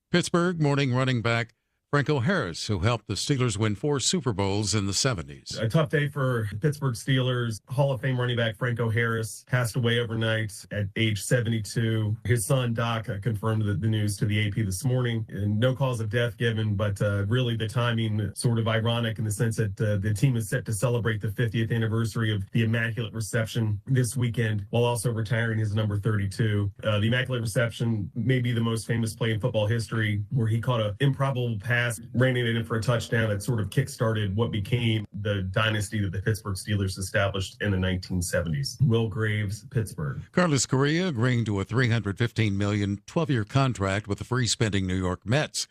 Speaker 13: Pittsburgh morning running back Franco Harris, who helped the Steelers win 4 Super Bowls in the 70s.
Speaker 20: A tough day for Pittsburgh Steelers. Hall of Fame running back Franco Harris passed away overnight at age 72. His son, Doc, confirmed the news to the AP this morning. And no cause of death given, but really the timing sort of ironic in the sense that the team is set to celebrate the 50th anniversary of the Immaculate Reception this weekend, while also retiring his number 32. The Immaculate Reception may be the most famous play in football history, where he caught an improbable pass, reining it in for a touchdown that sort of kick-started what became the dynasty that the Pittsburgh Steelers established in the 1970s. Will Graves, Pittsburgh.
Speaker 13: Carlos Correa agreeing to a $315 million 12-year contract with the free-spending New York Mets.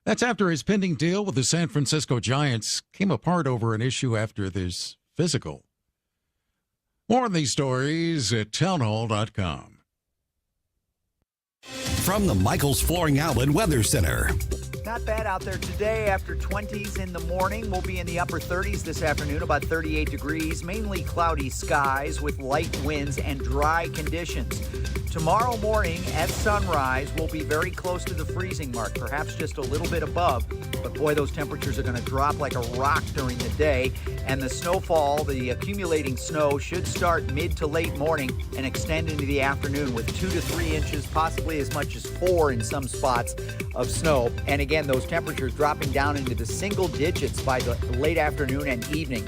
Speaker 13: That's after his pending deal with the San Francisco Giants came apart over an issue after this physical. More on these stories at townhall.com.
Speaker 3: From the Michaels Flooring Outlet Weather Center.
Speaker 1: Not bad out there today. After 20s in the morning, we'll be in the upper 30s this afternoon, about 38 degrees. Mainly cloudy skies with light winds and dry conditions. Tomorrow morning at sunrise, we'll be very close to the freezing mark, perhaps just a little bit above. But boy, those temperatures are going to drop like a rock during the day. And the snowfall, the accumulating snow, should start mid to late morning and extend into the afternoon with 2 to 3 inches, possibly as much as 4 in some spots of snow. And again, those temperatures dropping down into the single digits by the late afternoon and evening.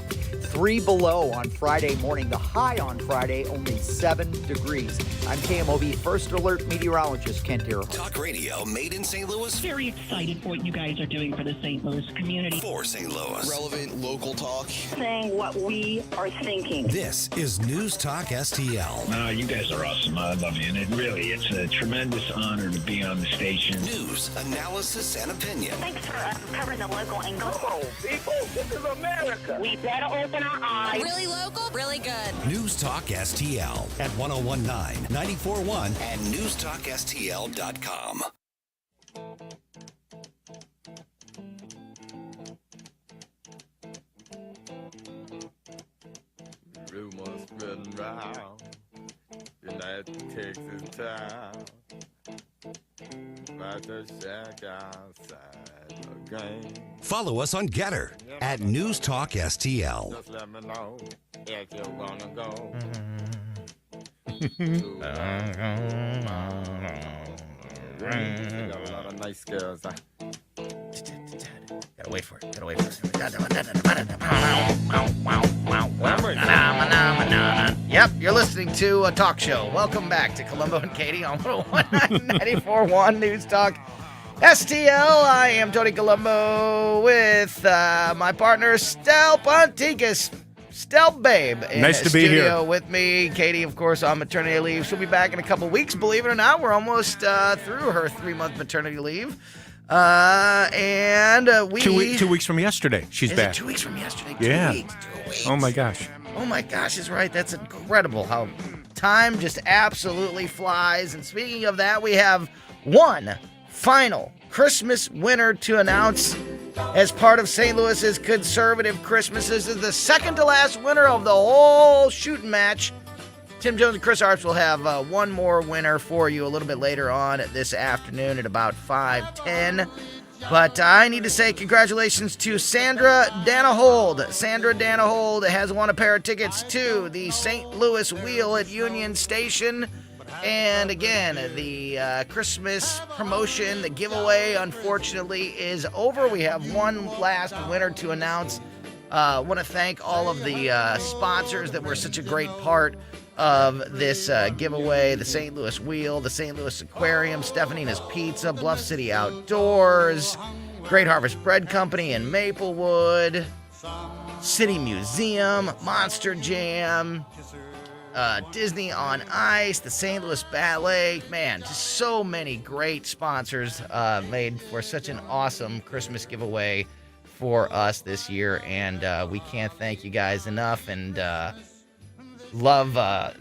Speaker 1: 3 below on Friday morning. The high on Friday, only 7 degrees. I'm KMOV First Alert meteorologist Kent Earhart.
Speaker 3: Talk radio made in St. Louis.
Speaker 2: Very excited for what you guys are doing for the St. Louis community.
Speaker 3: For St. Louis. Relevant local talk.
Speaker 2: Saying what we are thinking.
Speaker 3: This is News Talk STL.
Speaker 18: You guys are awesome. I love you. And it's a tremendous honor to be on the station.
Speaker 3: News, analysis, and opinion.
Speaker 2: Thanks for covering the local angle.
Speaker 18: Come on, people. This is America.
Speaker 2: We better open our eyes.
Speaker 21: Really local, really good.
Speaker 3: News Talk STL at 1019, 94.1, and newstalkstl.com.
Speaker 22: Rumors spreading round United Texas town about to shack outside the game.
Speaker 3: Follow us on Getter at News Talk STL.
Speaker 22: Just let me know if you wanna go. Got a lot of nice girls.
Speaker 17: Gotta wait for it. Yep, you're listening to a talk show. Welcome back to Colombo and Katie on 101.94.1 News Talk STL. I am Tony Colombo with my partner, Stel Ponticus. Stel Babe.
Speaker 23: Nice to be here.
Speaker 17: With me. Katie, of course, on maternity leave. She'll be back in a couple weeks. Believe it or not, we're almost through her 3-month maternity leave. And we...
Speaker 23: 2 weeks from yesterday, she's back.
Speaker 17: 2 weeks from yesterday?
Speaker 23: Yeah.
Speaker 17: 2 weeks.
Speaker 23: Oh, my gosh.
Speaker 17: Oh, my gosh, is right. That's incredible how time just absolutely flies. And speaking of that, we have one final Christmas winner to announce as part of St. Louis's conservative Christmas. This is the second to last winner of the whole shooting match. Tim Jones and Chris Arps will have one more winner for you a little bit later on this afternoon at about 5:10. But I need to say congratulations to Sandra Danahold. Sandra Danahold has won a pair of tickets to the St. Louis Wheel at Union Station. And again, the Christmas promotion, the giveaway, unfortunately, is over. We have one last winner to announce. I want to thank all of the sponsors that were such a great part of this giveaway. The St. Louis Wheel, the St. Louis Aquarium, Stefanina's Pizza, Bluff City Outdoors, Great Harvest Bread Company in Maplewood, City Museum, Monster Jam, Disney on Ice, the St. Louis Ballet. Man, just so many great sponsors made for such an awesome Christmas giveaway for us this year. And we can't thank you guys enough, and love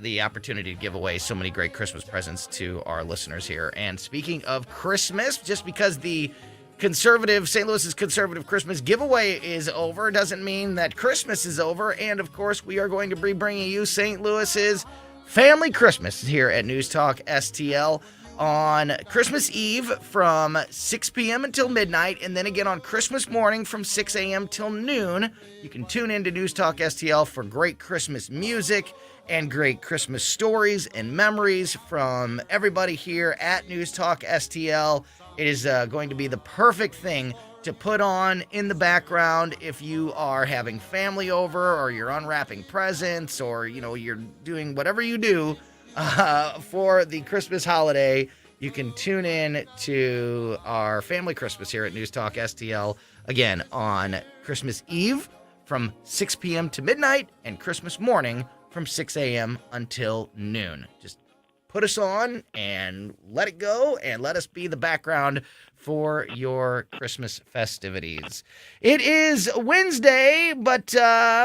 Speaker 17: the opportunity to give away so many great Christmas presents to our listeners here. And speaking of Christmas, just because the St. Louis's conservative Christmas giveaway is over doesn't mean that Christmas is over. And of course, we are going to be bringing you St. Louis's Family Christmas here at News Talk STL on Christmas Eve from 6 p.m. until midnight, and then again on Christmas morning from 6 a.m. till noon. You can tune into News Talk STL for great Christmas music and great Christmas stories and memories from everybody here at News Talk STL. It is going to be the perfect thing to put on in the background if you are having family over, or you're unwrapping presents, or you're doing whatever you do for the Christmas holiday. You can tune in to our Family Christmas here at News Talk STL again on Christmas Eve from 6 p.m. to midnight, and Christmas morning from 6 a.m. until noon. Just put us on and let it go, and let us be the background for your Christmas festivities. It is Wednesday, but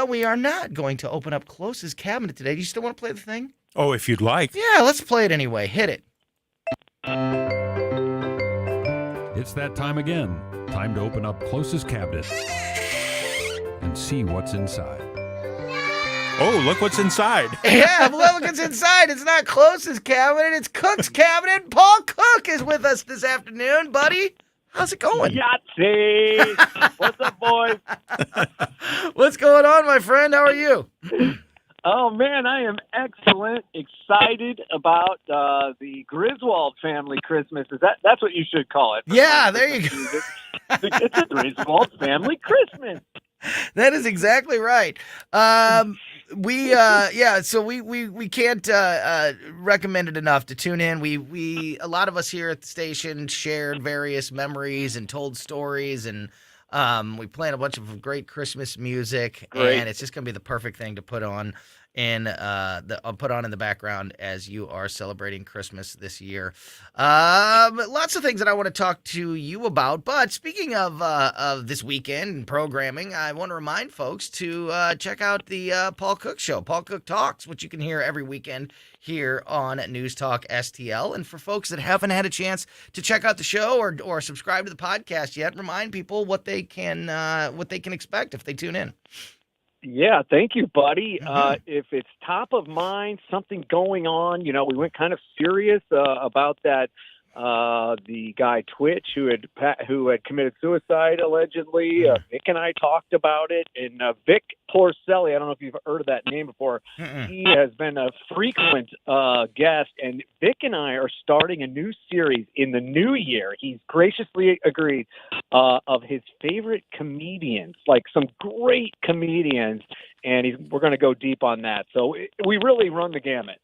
Speaker 17: we are not going to open up Close's cabinet today. Do you still want to play the thing?
Speaker 23: Oh, if you'd like.
Speaker 17: Yeah, let's play it anyway. Hit it.
Speaker 27: It's that time again.
Speaker 5: Time to open up closest cabinet and see what's inside.
Speaker 23: Oh, look what's inside.
Speaker 17: Yeah, look what's inside. It's not Close's cabinet, it's Cook's cabinet. Paul Cook is with us this afternoon, buddy. How's it going?
Speaker 9: Yahtzee! What's up, boys?
Speaker 17: What's going on, my friend? How are you?
Speaker 9: Oh, man, I am excellent. Excited about the Griswold family Christmas. That's what you should call it.
Speaker 17: Yeah, there you go.
Speaker 9: It's a Griswold family Christmas.
Speaker 17: That is exactly right. So we can't recommend it enough to tune in. We a lot of us here at the station shared various memories and told stories, and we played a bunch of great Christmas music.
Speaker 9: Great.
Speaker 17: And it's just gonna be the perfect thing to put on in the background as you are celebrating Christmas this year. Lots of things that I want to talk to you about. But speaking of this weekend and programming, I want to remind folks to check out the Paul Cook Show, Paul Cook Talks, which you can hear every weekend here on News Talk STL. And for folks that haven't had a chance to check out the show or subscribe to the podcast yet, remind people what they can expect if they tune in.
Speaker 9: Yeah, thank you, buddy. If it's top of mind, something going on, we went kind of serious about that. The guy Twitch who had committed suicide allegedly. Vic and I talked about it, and Vic Porcelli. I don't know if you've heard of that name before. He has been a frequent guest, and Vic and I are starting a new series in the new year. He's graciously agreed of his favorite comedians, like some great comedians, and we're going to go deep on that. So we really run the gamut.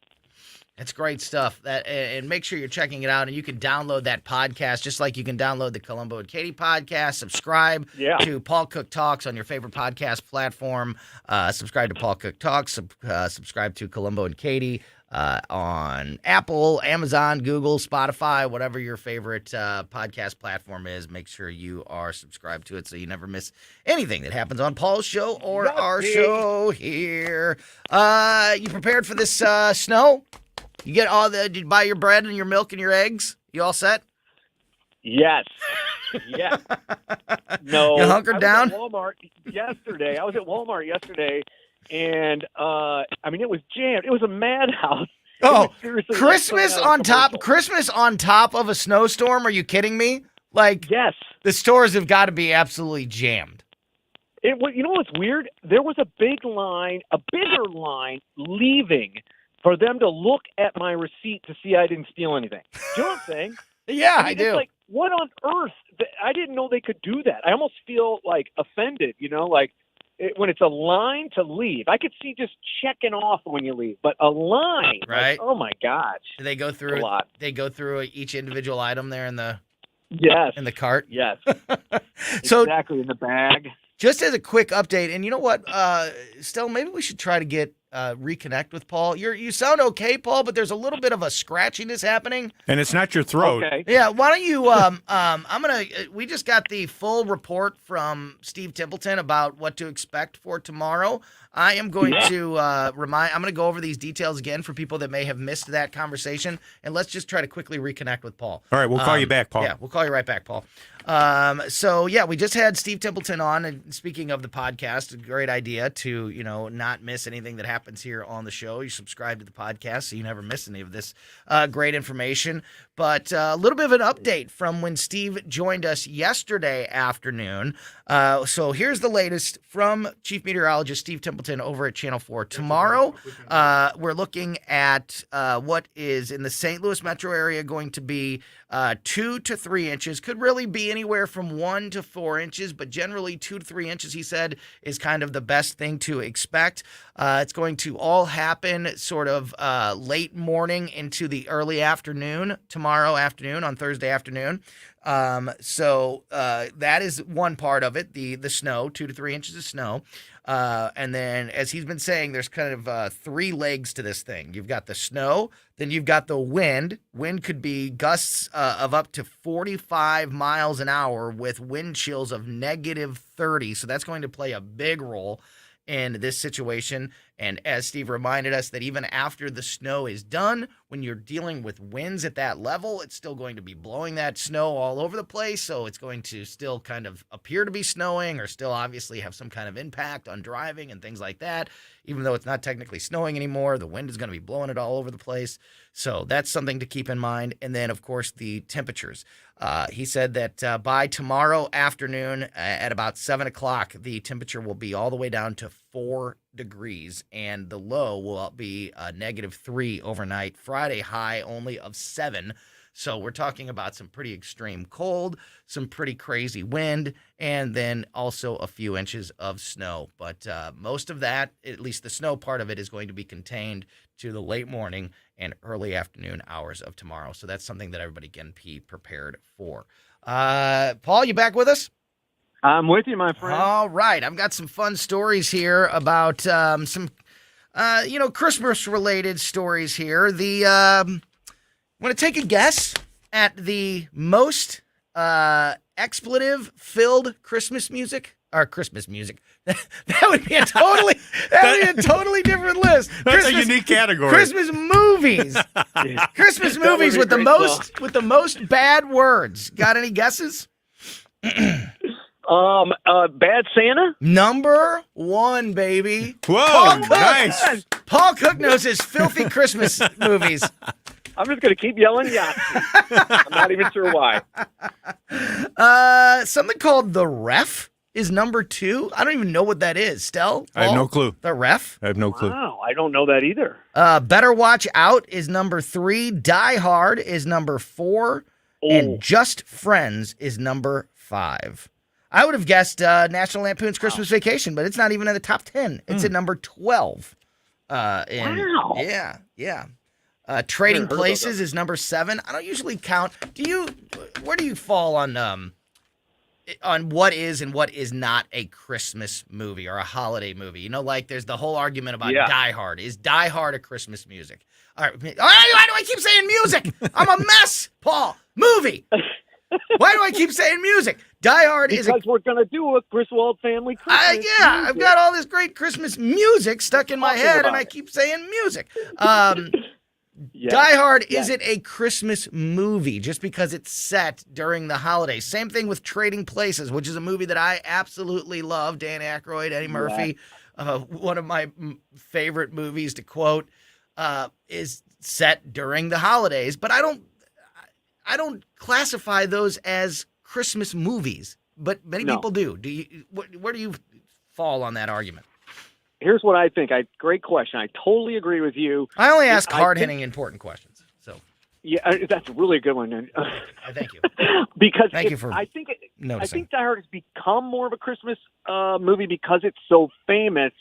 Speaker 17: It's great stuff. And make sure you're checking it out. And you can download that podcast just like you can download the Colombo and Katie podcast. Subscribe to Paul Cook Talks on your favorite podcast platform. Subscribe to Paul Cook Talks. Subscribe to Colombo and Katie on Apple, Amazon, Google, Spotify, whatever your favorite podcast platform is. Make sure you are subscribed to it so you never miss anything that happens on Paul's show or our show here. You prepared for this snow? You did you buy your bread and your milk and your eggs? You all set?
Speaker 9: Yes. Yes. No.
Speaker 17: You hunkered down?
Speaker 9: I was at Walmart yesterday, and it was jammed. It was a madhouse.
Speaker 17: Oh, Christmas on top of a snowstorm? Are you kidding me?
Speaker 9: Yes.
Speaker 17: The stores have got to be absolutely jammed.
Speaker 9: You know what's weird? There was a bigger line leaving for them to look at my receipt to see I didn't steal anything. Do you know what I'm saying?
Speaker 17: Yeah, I do.
Speaker 9: It's like, what on earth? I didn't know they could do that. I almost feel offended, when it's a line to leave. I could see just checking off when you leave, but a line,
Speaker 17: right?
Speaker 9: Oh my gosh!
Speaker 17: Do they go through
Speaker 9: a lot? They
Speaker 17: go through each individual item there in the
Speaker 9: in
Speaker 17: the cart.
Speaker 9: Yes,
Speaker 17: so
Speaker 9: exactly in the bag.
Speaker 17: Just as a quick update, and you know what, Stella, maybe we should try to get reconnect with Paul. You sound okay, Paul, but there's a little bit of a scratchiness happening.
Speaker 23: And it's not your throat.
Speaker 9: Okay.
Speaker 17: Yeah, why don't you, we just got the full report from Steve Templeton about what to expect for tomorrow. I am going to I'm going to go over these details again for people that may have missed that conversation, and let's just try to quickly reconnect with Paul.
Speaker 23: All right, we'll call you back, Paul.
Speaker 17: Yeah, we'll call you right back, Paul. We just had Steve Templeton on, and speaking of the podcast, a great idea to, not miss anything that happens here on the show. You subscribe to the podcast so you never miss any of this great information. But a little bit of an update from when Steve joined us yesterday afternoon. So here's the latest from Chief Meteorologist Steve Templeton over at Channel 4. Tomorrow, we're looking at what is in the St. Louis metro area going to be 2 to 3 inches. Could really be anywhere from 1 to 4 inches, but generally 2 to 3 inches, he said, is kind of the best thing to expect. It's going to all happen sort of late morning into the early afternoon, tomorrow afternoon, on Thursday afternoon. That is one part of it, the snow, 2 to 3 inches of snow. And then, as he's been saying, there's kind of 3 legs to this thing. You've got the snow, then you've got the wind. Wind could be gusts of up to 45 miles an hour with wind chills of -30. So that's going to play a big role in this situation. And as Steve reminded us, that even after the snow is done, when you're dealing with winds at that level, it's still going to be blowing that snow all over the place. So it's going to still kind of appear to be snowing, or still obviously have some kind of impact on driving and things like that. Even though it's not technically snowing anymore, the wind is going to be blowing it all over the place. So that's something to keep in mind. And then, of course, the temperatures. He said that by tomorrow afternoon at about 7 o'clock, the temperature will be all the way down to 4 degrees, and the low will be -3 overnight. Friday high only of 7. So we're talking about some pretty extreme cold, some pretty crazy wind, and then also a few inches of snow. But most of that, at least the snow part of it, is going to be contained to the late morning and early afternoon hours of tomorrow. So that's something that everybody can be prepared for. Paul, you back with us?
Speaker 9: I'm with you, my friend.
Speaker 17: All right. I've got some fun stories here about some, Christmas-related stories here. Want to take a guess at the most expletive-filled Christmas music? Or Christmas music. That would be a totally different list.
Speaker 23: That's a unique category.
Speaker 17: Christmas movies. Christmas movies with the most bad words. Got any guesses?
Speaker 9: Bad Santa?
Speaker 17: Number 1, baby.
Speaker 23: Whoa, nice.
Speaker 17: Paul Cook knows his filthy Christmas movies.
Speaker 9: I'm just going to keep yelling Yahtzee. I'm not even sure why.
Speaker 17: Something called The Ref is number 2. I don't even know what that is. Stell?
Speaker 23: I have no clue.
Speaker 17: The Ref?
Speaker 23: I have no clue.
Speaker 9: Wow, I don't know that either.
Speaker 17: Better Watch Out is number 3. Die Hard is number 4. And Just Friends is number 5. I would have guessed National Lampoon's Christmas Vacation, but it's not even in the top 10. It's at number 12.
Speaker 9: Wow.
Speaker 17: Yeah. Trading Places is number 7. I don't usually count. Where do you fall on what is and what is not a Christmas movie or a holiday movie? You know, like there's the whole argument about Die Hard. Is Die Hard a Christmas music? All right. Why do I keep saying music? I'm a mess, Paul. Movie. Why do I keep saying music? Die Hard
Speaker 9: because
Speaker 17: is
Speaker 9: we're going to do a Griswold family Christmas music.
Speaker 17: I've got all this great Christmas music stuck in my head, and I keep saying music. Die Hard isn't a Christmas movie just because it's set during the holidays. Same thing with Trading Places, which is a movie that I absolutely love. Dan Aykroyd, Eddie Murphy, one of my favorite movies to quote, is set during the holidays. But I don't classify those as Christmas movies, but many people do. Do you? Where do you fall on that argument?
Speaker 9: Here's what I think. Great question. I totally agree with you.
Speaker 17: I only ask hard-hitting, important questions. So
Speaker 9: that's a really good one.
Speaker 17: Thank you.
Speaker 9: Because
Speaker 17: Thank you for
Speaker 9: I think
Speaker 17: noticing.
Speaker 9: Die Hard has become more of a Christmas movie because it's so famous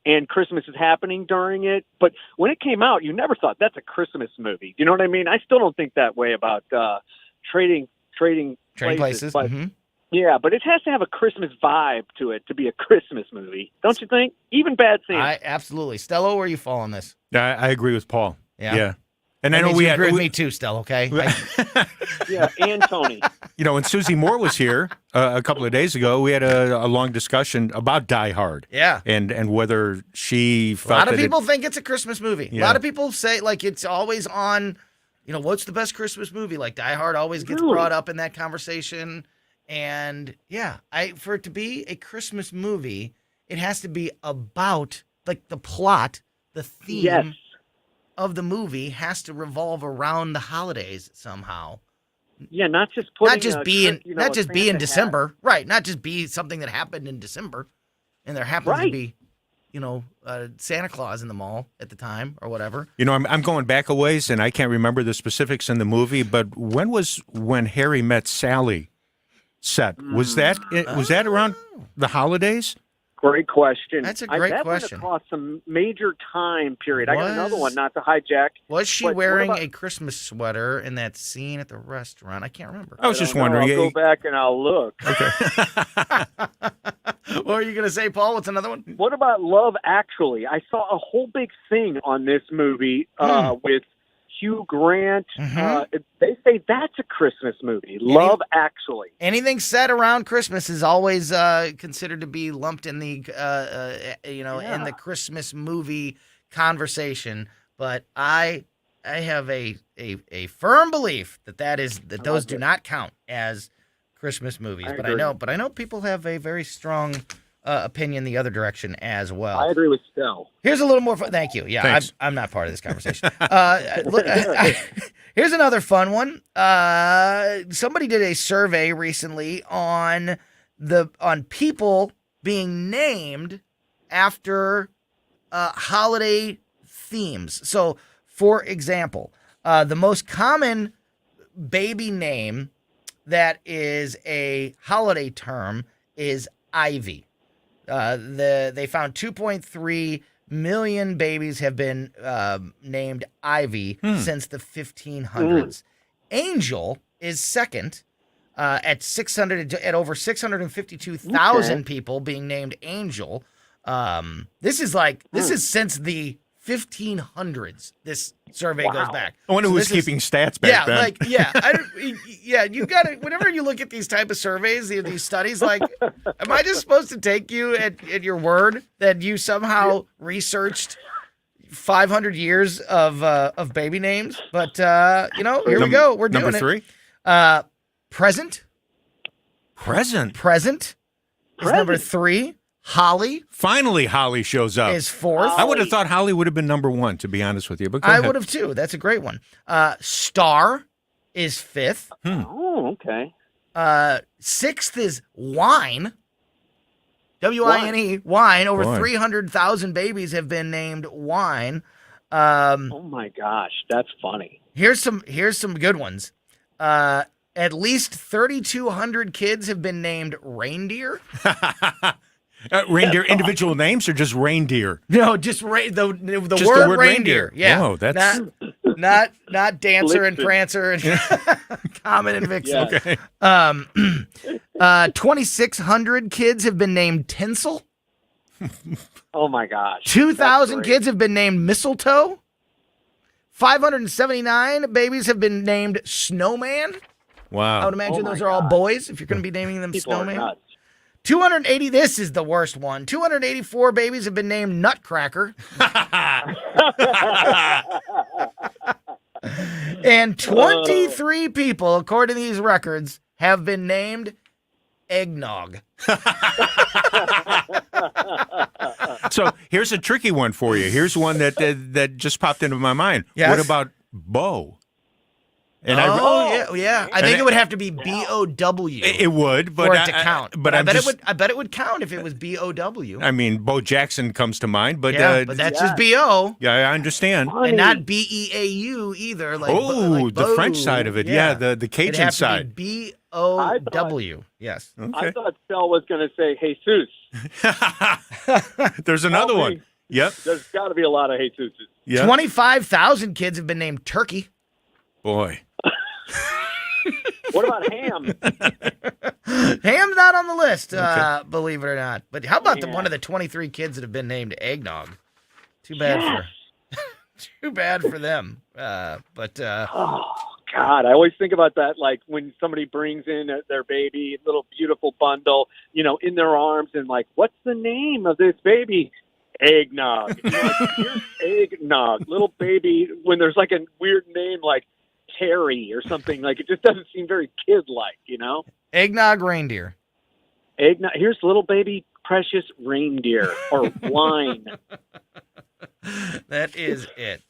Speaker 9: and Christmas is happening during it. But when it came out, you never thought that's a Christmas movie. You know what I mean? I still don't think that way about Trading Places. But, yeah, but it has to have a Christmas vibe to it to be a Christmas movie. Don't you think? Even Bad Santa.
Speaker 17: Absolutely. Stella, where you fall on this?
Speaker 23: I agree with Paul.
Speaker 17: Yeah.
Speaker 23: And
Speaker 17: that
Speaker 23: I know
Speaker 17: means
Speaker 23: we
Speaker 17: you
Speaker 23: had
Speaker 17: agree with me too, Stella, okay?
Speaker 9: Yeah, and Tony.
Speaker 23: You know, when Susie Moore was here a couple of days ago, we had a long discussion about Die Hard.
Speaker 17: Yeah.
Speaker 23: And whether she felt
Speaker 17: a lot of
Speaker 23: that
Speaker 17: people think it's a Christmas movie.
Speaker 23: Yeah.
Speaker 17: A lot of people say, like, it's always on, what's the best Christmas movie? Like, Die Hard always gets brought up in that conversation. And, for it to be a Christmas movie, it has to be about, like, the plot, the theme of the movie has to revolve around the holidays somehow.
Speaker 9: Yeah, not just putting
Speaker 17: not just be in December, right? Not just be something that happened in December, and there happens to be, Santa Claus in the mall at the time or whatever.
Speaker 23: I'm going back a ways, and I can't remember the specifics in the movie, but when Harry Met Sally set? Was that around the holidays?
Speaker 9: Great question.
Speaker 17: That's a great question.
Speaker 9: That went across some major time period. I got another one, not to hijack.
Speaker 17: Was she wearing a Christmas sweater in that scene at the restaurant? I can't remember.
Speaker 23: I was just wondering.
Speaker 9: I'll go back and I'll look.
Speaker 23: Okay.
Speaker 17: What are you going to say, Paul? What's another one?
Speaker 9: What about Love Actually? I saw a whole big thing on this movie with Hugh Grant.
Speaker 17: Mm-hmm.
Speaker 9: They say that's a Christmas movie. Love Actually.
Speaker 17: Anything set around Christmas is always considered to be lumped in the in the Christmas movie conversation. But I have a firm belief that those do not count as Christmas movies. But I know people have a very strong opinion the other direction as well.
Speaker 9: I agree with Stell.
Speaker 17: Here's a little more fun. Thank you. Yeah, I'm not part of this conversation. Here's another fun one. Somebody did a survey recently on people being named after holiday themes. So, for example, the most common baby name that is a holiday term is Ivy. They found 2.3 million babies have been named Ivy since the 1500s. Angel is second at over 652,000 people being named Angel. This is since the 1500s. This survey goes back.
Speaker 23: I wonder who's keeping stats back then.
Speaker 17: You got to. Whenever you look at these type of surveys, these studies, am I just supposed to take you at your word that you somehow researched 500 years of baby names? But here we go. We're doing
Speaker 23: number 3.
Speaker 17: Present is number 3. Holly.
Speaker 23: Finally, Holly shows up.
Speaker 17: Is 4th.
Speaker 23: I would have thought Holly would have been number 1, to be honest with you. But
Speaker 17: I would have too. That's a great one. Star is 5th.
Speaker 9: Oh, okay.
Speaker 17: 6th is Wine. W-I-N-E. Wine. Over 300,000 babies have been named Wine.
Speaker 9: Oh my gosh, that's funny.
Speaker 17: Here's some good ones. At least 3,200 kids have been named Reindeer.
Speaker 23: Reindeer individual names or just reindeer?
Speaker 17: No, just the word reindeer. Yeah.
Speaker 23: Oh, that's
Speaker 17: not Dancer and Prancer and Comet and Vixen.
Speaker 23: Yeah.
Speaker 17: Okay. 2,600 kids have been named Tinsel.
Speaker 9: Oh my gosh.
Speaker 17: 2,000 kids have been named Mistletoe. 579 babies have been named Snowman.
Speaker 23: Wow.
Speaker 17: I would imagine those are all boys if you're going to be naming them
Speaker 9: People
Speaker 17: Snowman.
Speaker 9: are nuts.
Speaker 17: 280, this is the worst one. 284 babies have been named Nutcracker. And 23 people, according to these records, have been named Eggnog.
Speaker 23: So here's a tricky one for you. Here's one that just popped into my mind.
Speaker 17: Yes?
Speaker 23: What about Bo? And
Speaker 17: yeah. I think it would have to be B-O-W.
Speaker 23: It would, but
Speaker 17: for it to count.
Speaker 23: But
Speaker 17: I bet it would count if it was B-O-W.
Speaker 23: I mean, Bo Jackson comes to mind, but
Speaker 17: but that's just B-O.
Speaker 23: Yeah, I understand.
Speaker 17: And not B-E-A-U either.
Speaker 23: The French side of it. Yeah, the Cajun side.
Speaker 17: Have to be B-O-W. Yes.
Speaker 23: Okay.
Speaker 9: I thought Phil was going to say Jesus.
Speaker 23: There's another one. Yep.
Speaker 9: There's got to be a lot of Jesuses.
Speaker 23: Yep.
Speaker 17: 25,000 kids have been named Turkey.
Speaker 23: Boy.
Speaker 9: What about Ham?
Speaker 17: Ham's not on the list, believe it or not. But how about one of the 23 kids that have been named Eggnog? Too bad for them.
Speaker 9: Oh God, I always think about that. Like when somebody brings in their baby, little beautiful bundle, in their arms, and like, what's the name of this baby? Eggnog. Here's Eggnog, little baby. When there's like a weird name like Terry or something, like it just doesn't seem very kid-like,
Speaker 17: Eggnog reindeer.
Speaker 9: Eggnog. Here's little baby precious reindeer or wine.
Speaker 17: That is it.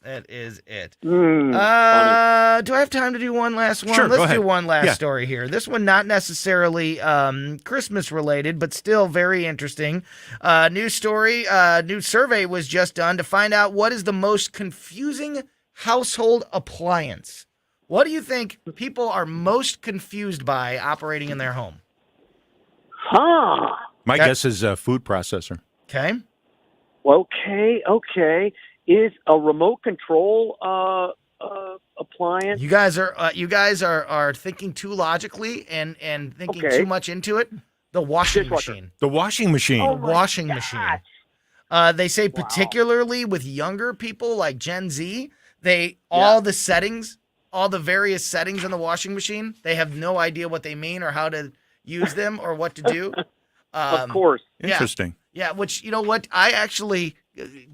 Speaker 9: Funny.
Speaker 17: Do I have time to do one last one?
Speaker 23: Sure,
Speaker 17: Let's do one last story here. This one not necessarily Christmas related, but still very interesting. New story, new survey was just done to find out what is the most confusing household appliance. What do you think people are most confused by operating in their home?
Speaker 23: My guess is a food processor.
Speaker 17: Okay.
Speaker 9: Okay. Is a remote control appliance?
Speaker 17: You guys are thinking too logically and thinking too much into it. The washing machine.
Speaker 23: The washing machine.
Speaker 9: Oh,
Speaker 17: Machine. They say particularly with younger people like Gen Z, all the settings, all the various settings in the washing machine, they have no idea what they mean or how to use them or what to do.
Speaker 9: Of course.
Speaker 23: Interesting.
Speaker 17: Yeah, which, you know what? I actually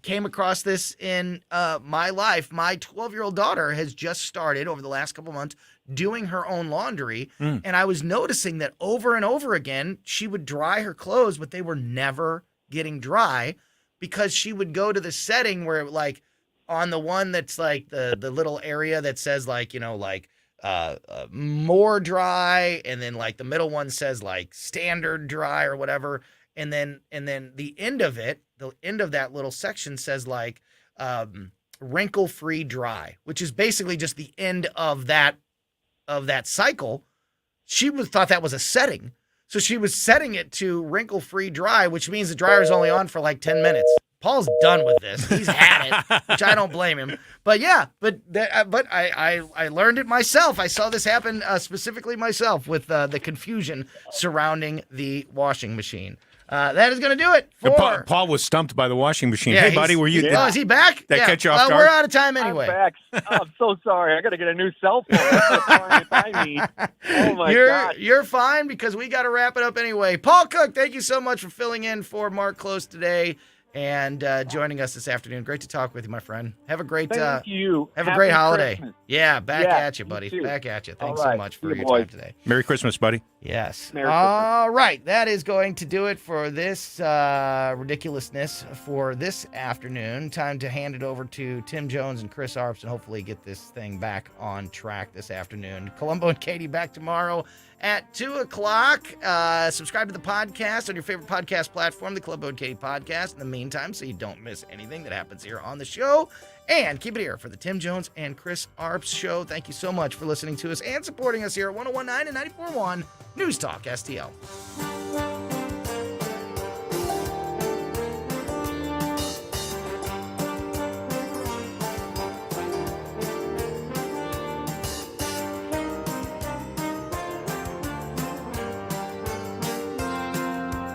Speaker 17: came across this in my life. My 12-year-old daughter has just started over the last couple months doing her own laundry. And I was noticing that over and over again, she would dry her clothes, but they were never getting dry because she would go to the setting where, like, on the one that's like the little area that says, like, you know, like more dry, and then like the middle one says like standard dry or whatever. And then the end of it, the end of that little section says like wrinkle-free dry, which is basically just the end of that cycle. She thought that was a setting. So she was setting it to wrinkle-free dry, which means the dryer is only on for like 10 minutes. Paul's done with this. He's had it, which I don't blame him. But yeah, but I learned it myself. I saw this happen specifically myself with the confusion surrounding the washing machine. That is going to do it for...
Speaker 23: Paul was stumped by the washing machine.
Speaker 17: Yeah,
Speaker 23: hey, buddy, were you...
Speaker 17: Oh, is he back?
Speaker 23: That catch you off guard?
Speaker 17: We're out of time anyway.
Speaker 9: I'm back. I'm so sorry. I got to get a new cell phone. That's the time I need. Oh, my God.
Speaker 17: You're fine because we got to wrap it up anyway. Paul Cook, thank you so much for filling in for Mark Close today and joining us this afternoon. Great to talk with you, my friend. Have a great
Speaker 9: Thank you.
Speaker 17: Have a
Speaker 9: Happy
Speaker 17: great holiday.
Speaker 9: Christmas.
Speaker 17: Yeah, back at you,
Speaker 9: you
Speaker 17: buddy.
Speaker 9: too.
Speaker 17: Back at you. Thanks
Speaker 9: All right.
Speaker 17: so much for
Speaker 9: See you,
Speaker 17: your
Speaker 9: boys.
Speaker 17: time today.
Speaker 23: Merry Christmas, buddy.
Speaker 17: Yes.
Speaker 9: Merry Christmas.
Speaker 17: All right. That is going to do it for this ridiculousness for this afternoon. Time to hand it over to Tim Jones and Chris Arps and hopefully get this thing back on track this afternoon. Colombo and Katie back tomorrow at 2 o'clock. Subscribe to the podcast on your favorite podcast platform, the Colombo and Katie podcast, in the meantime, so you don't miss anything that happens here on the show. And keep it here for the Tim Jones and Chris Arps show. Thank you so much for listening to us and supporting us here at 101.9 and 94.1 News Talk STL.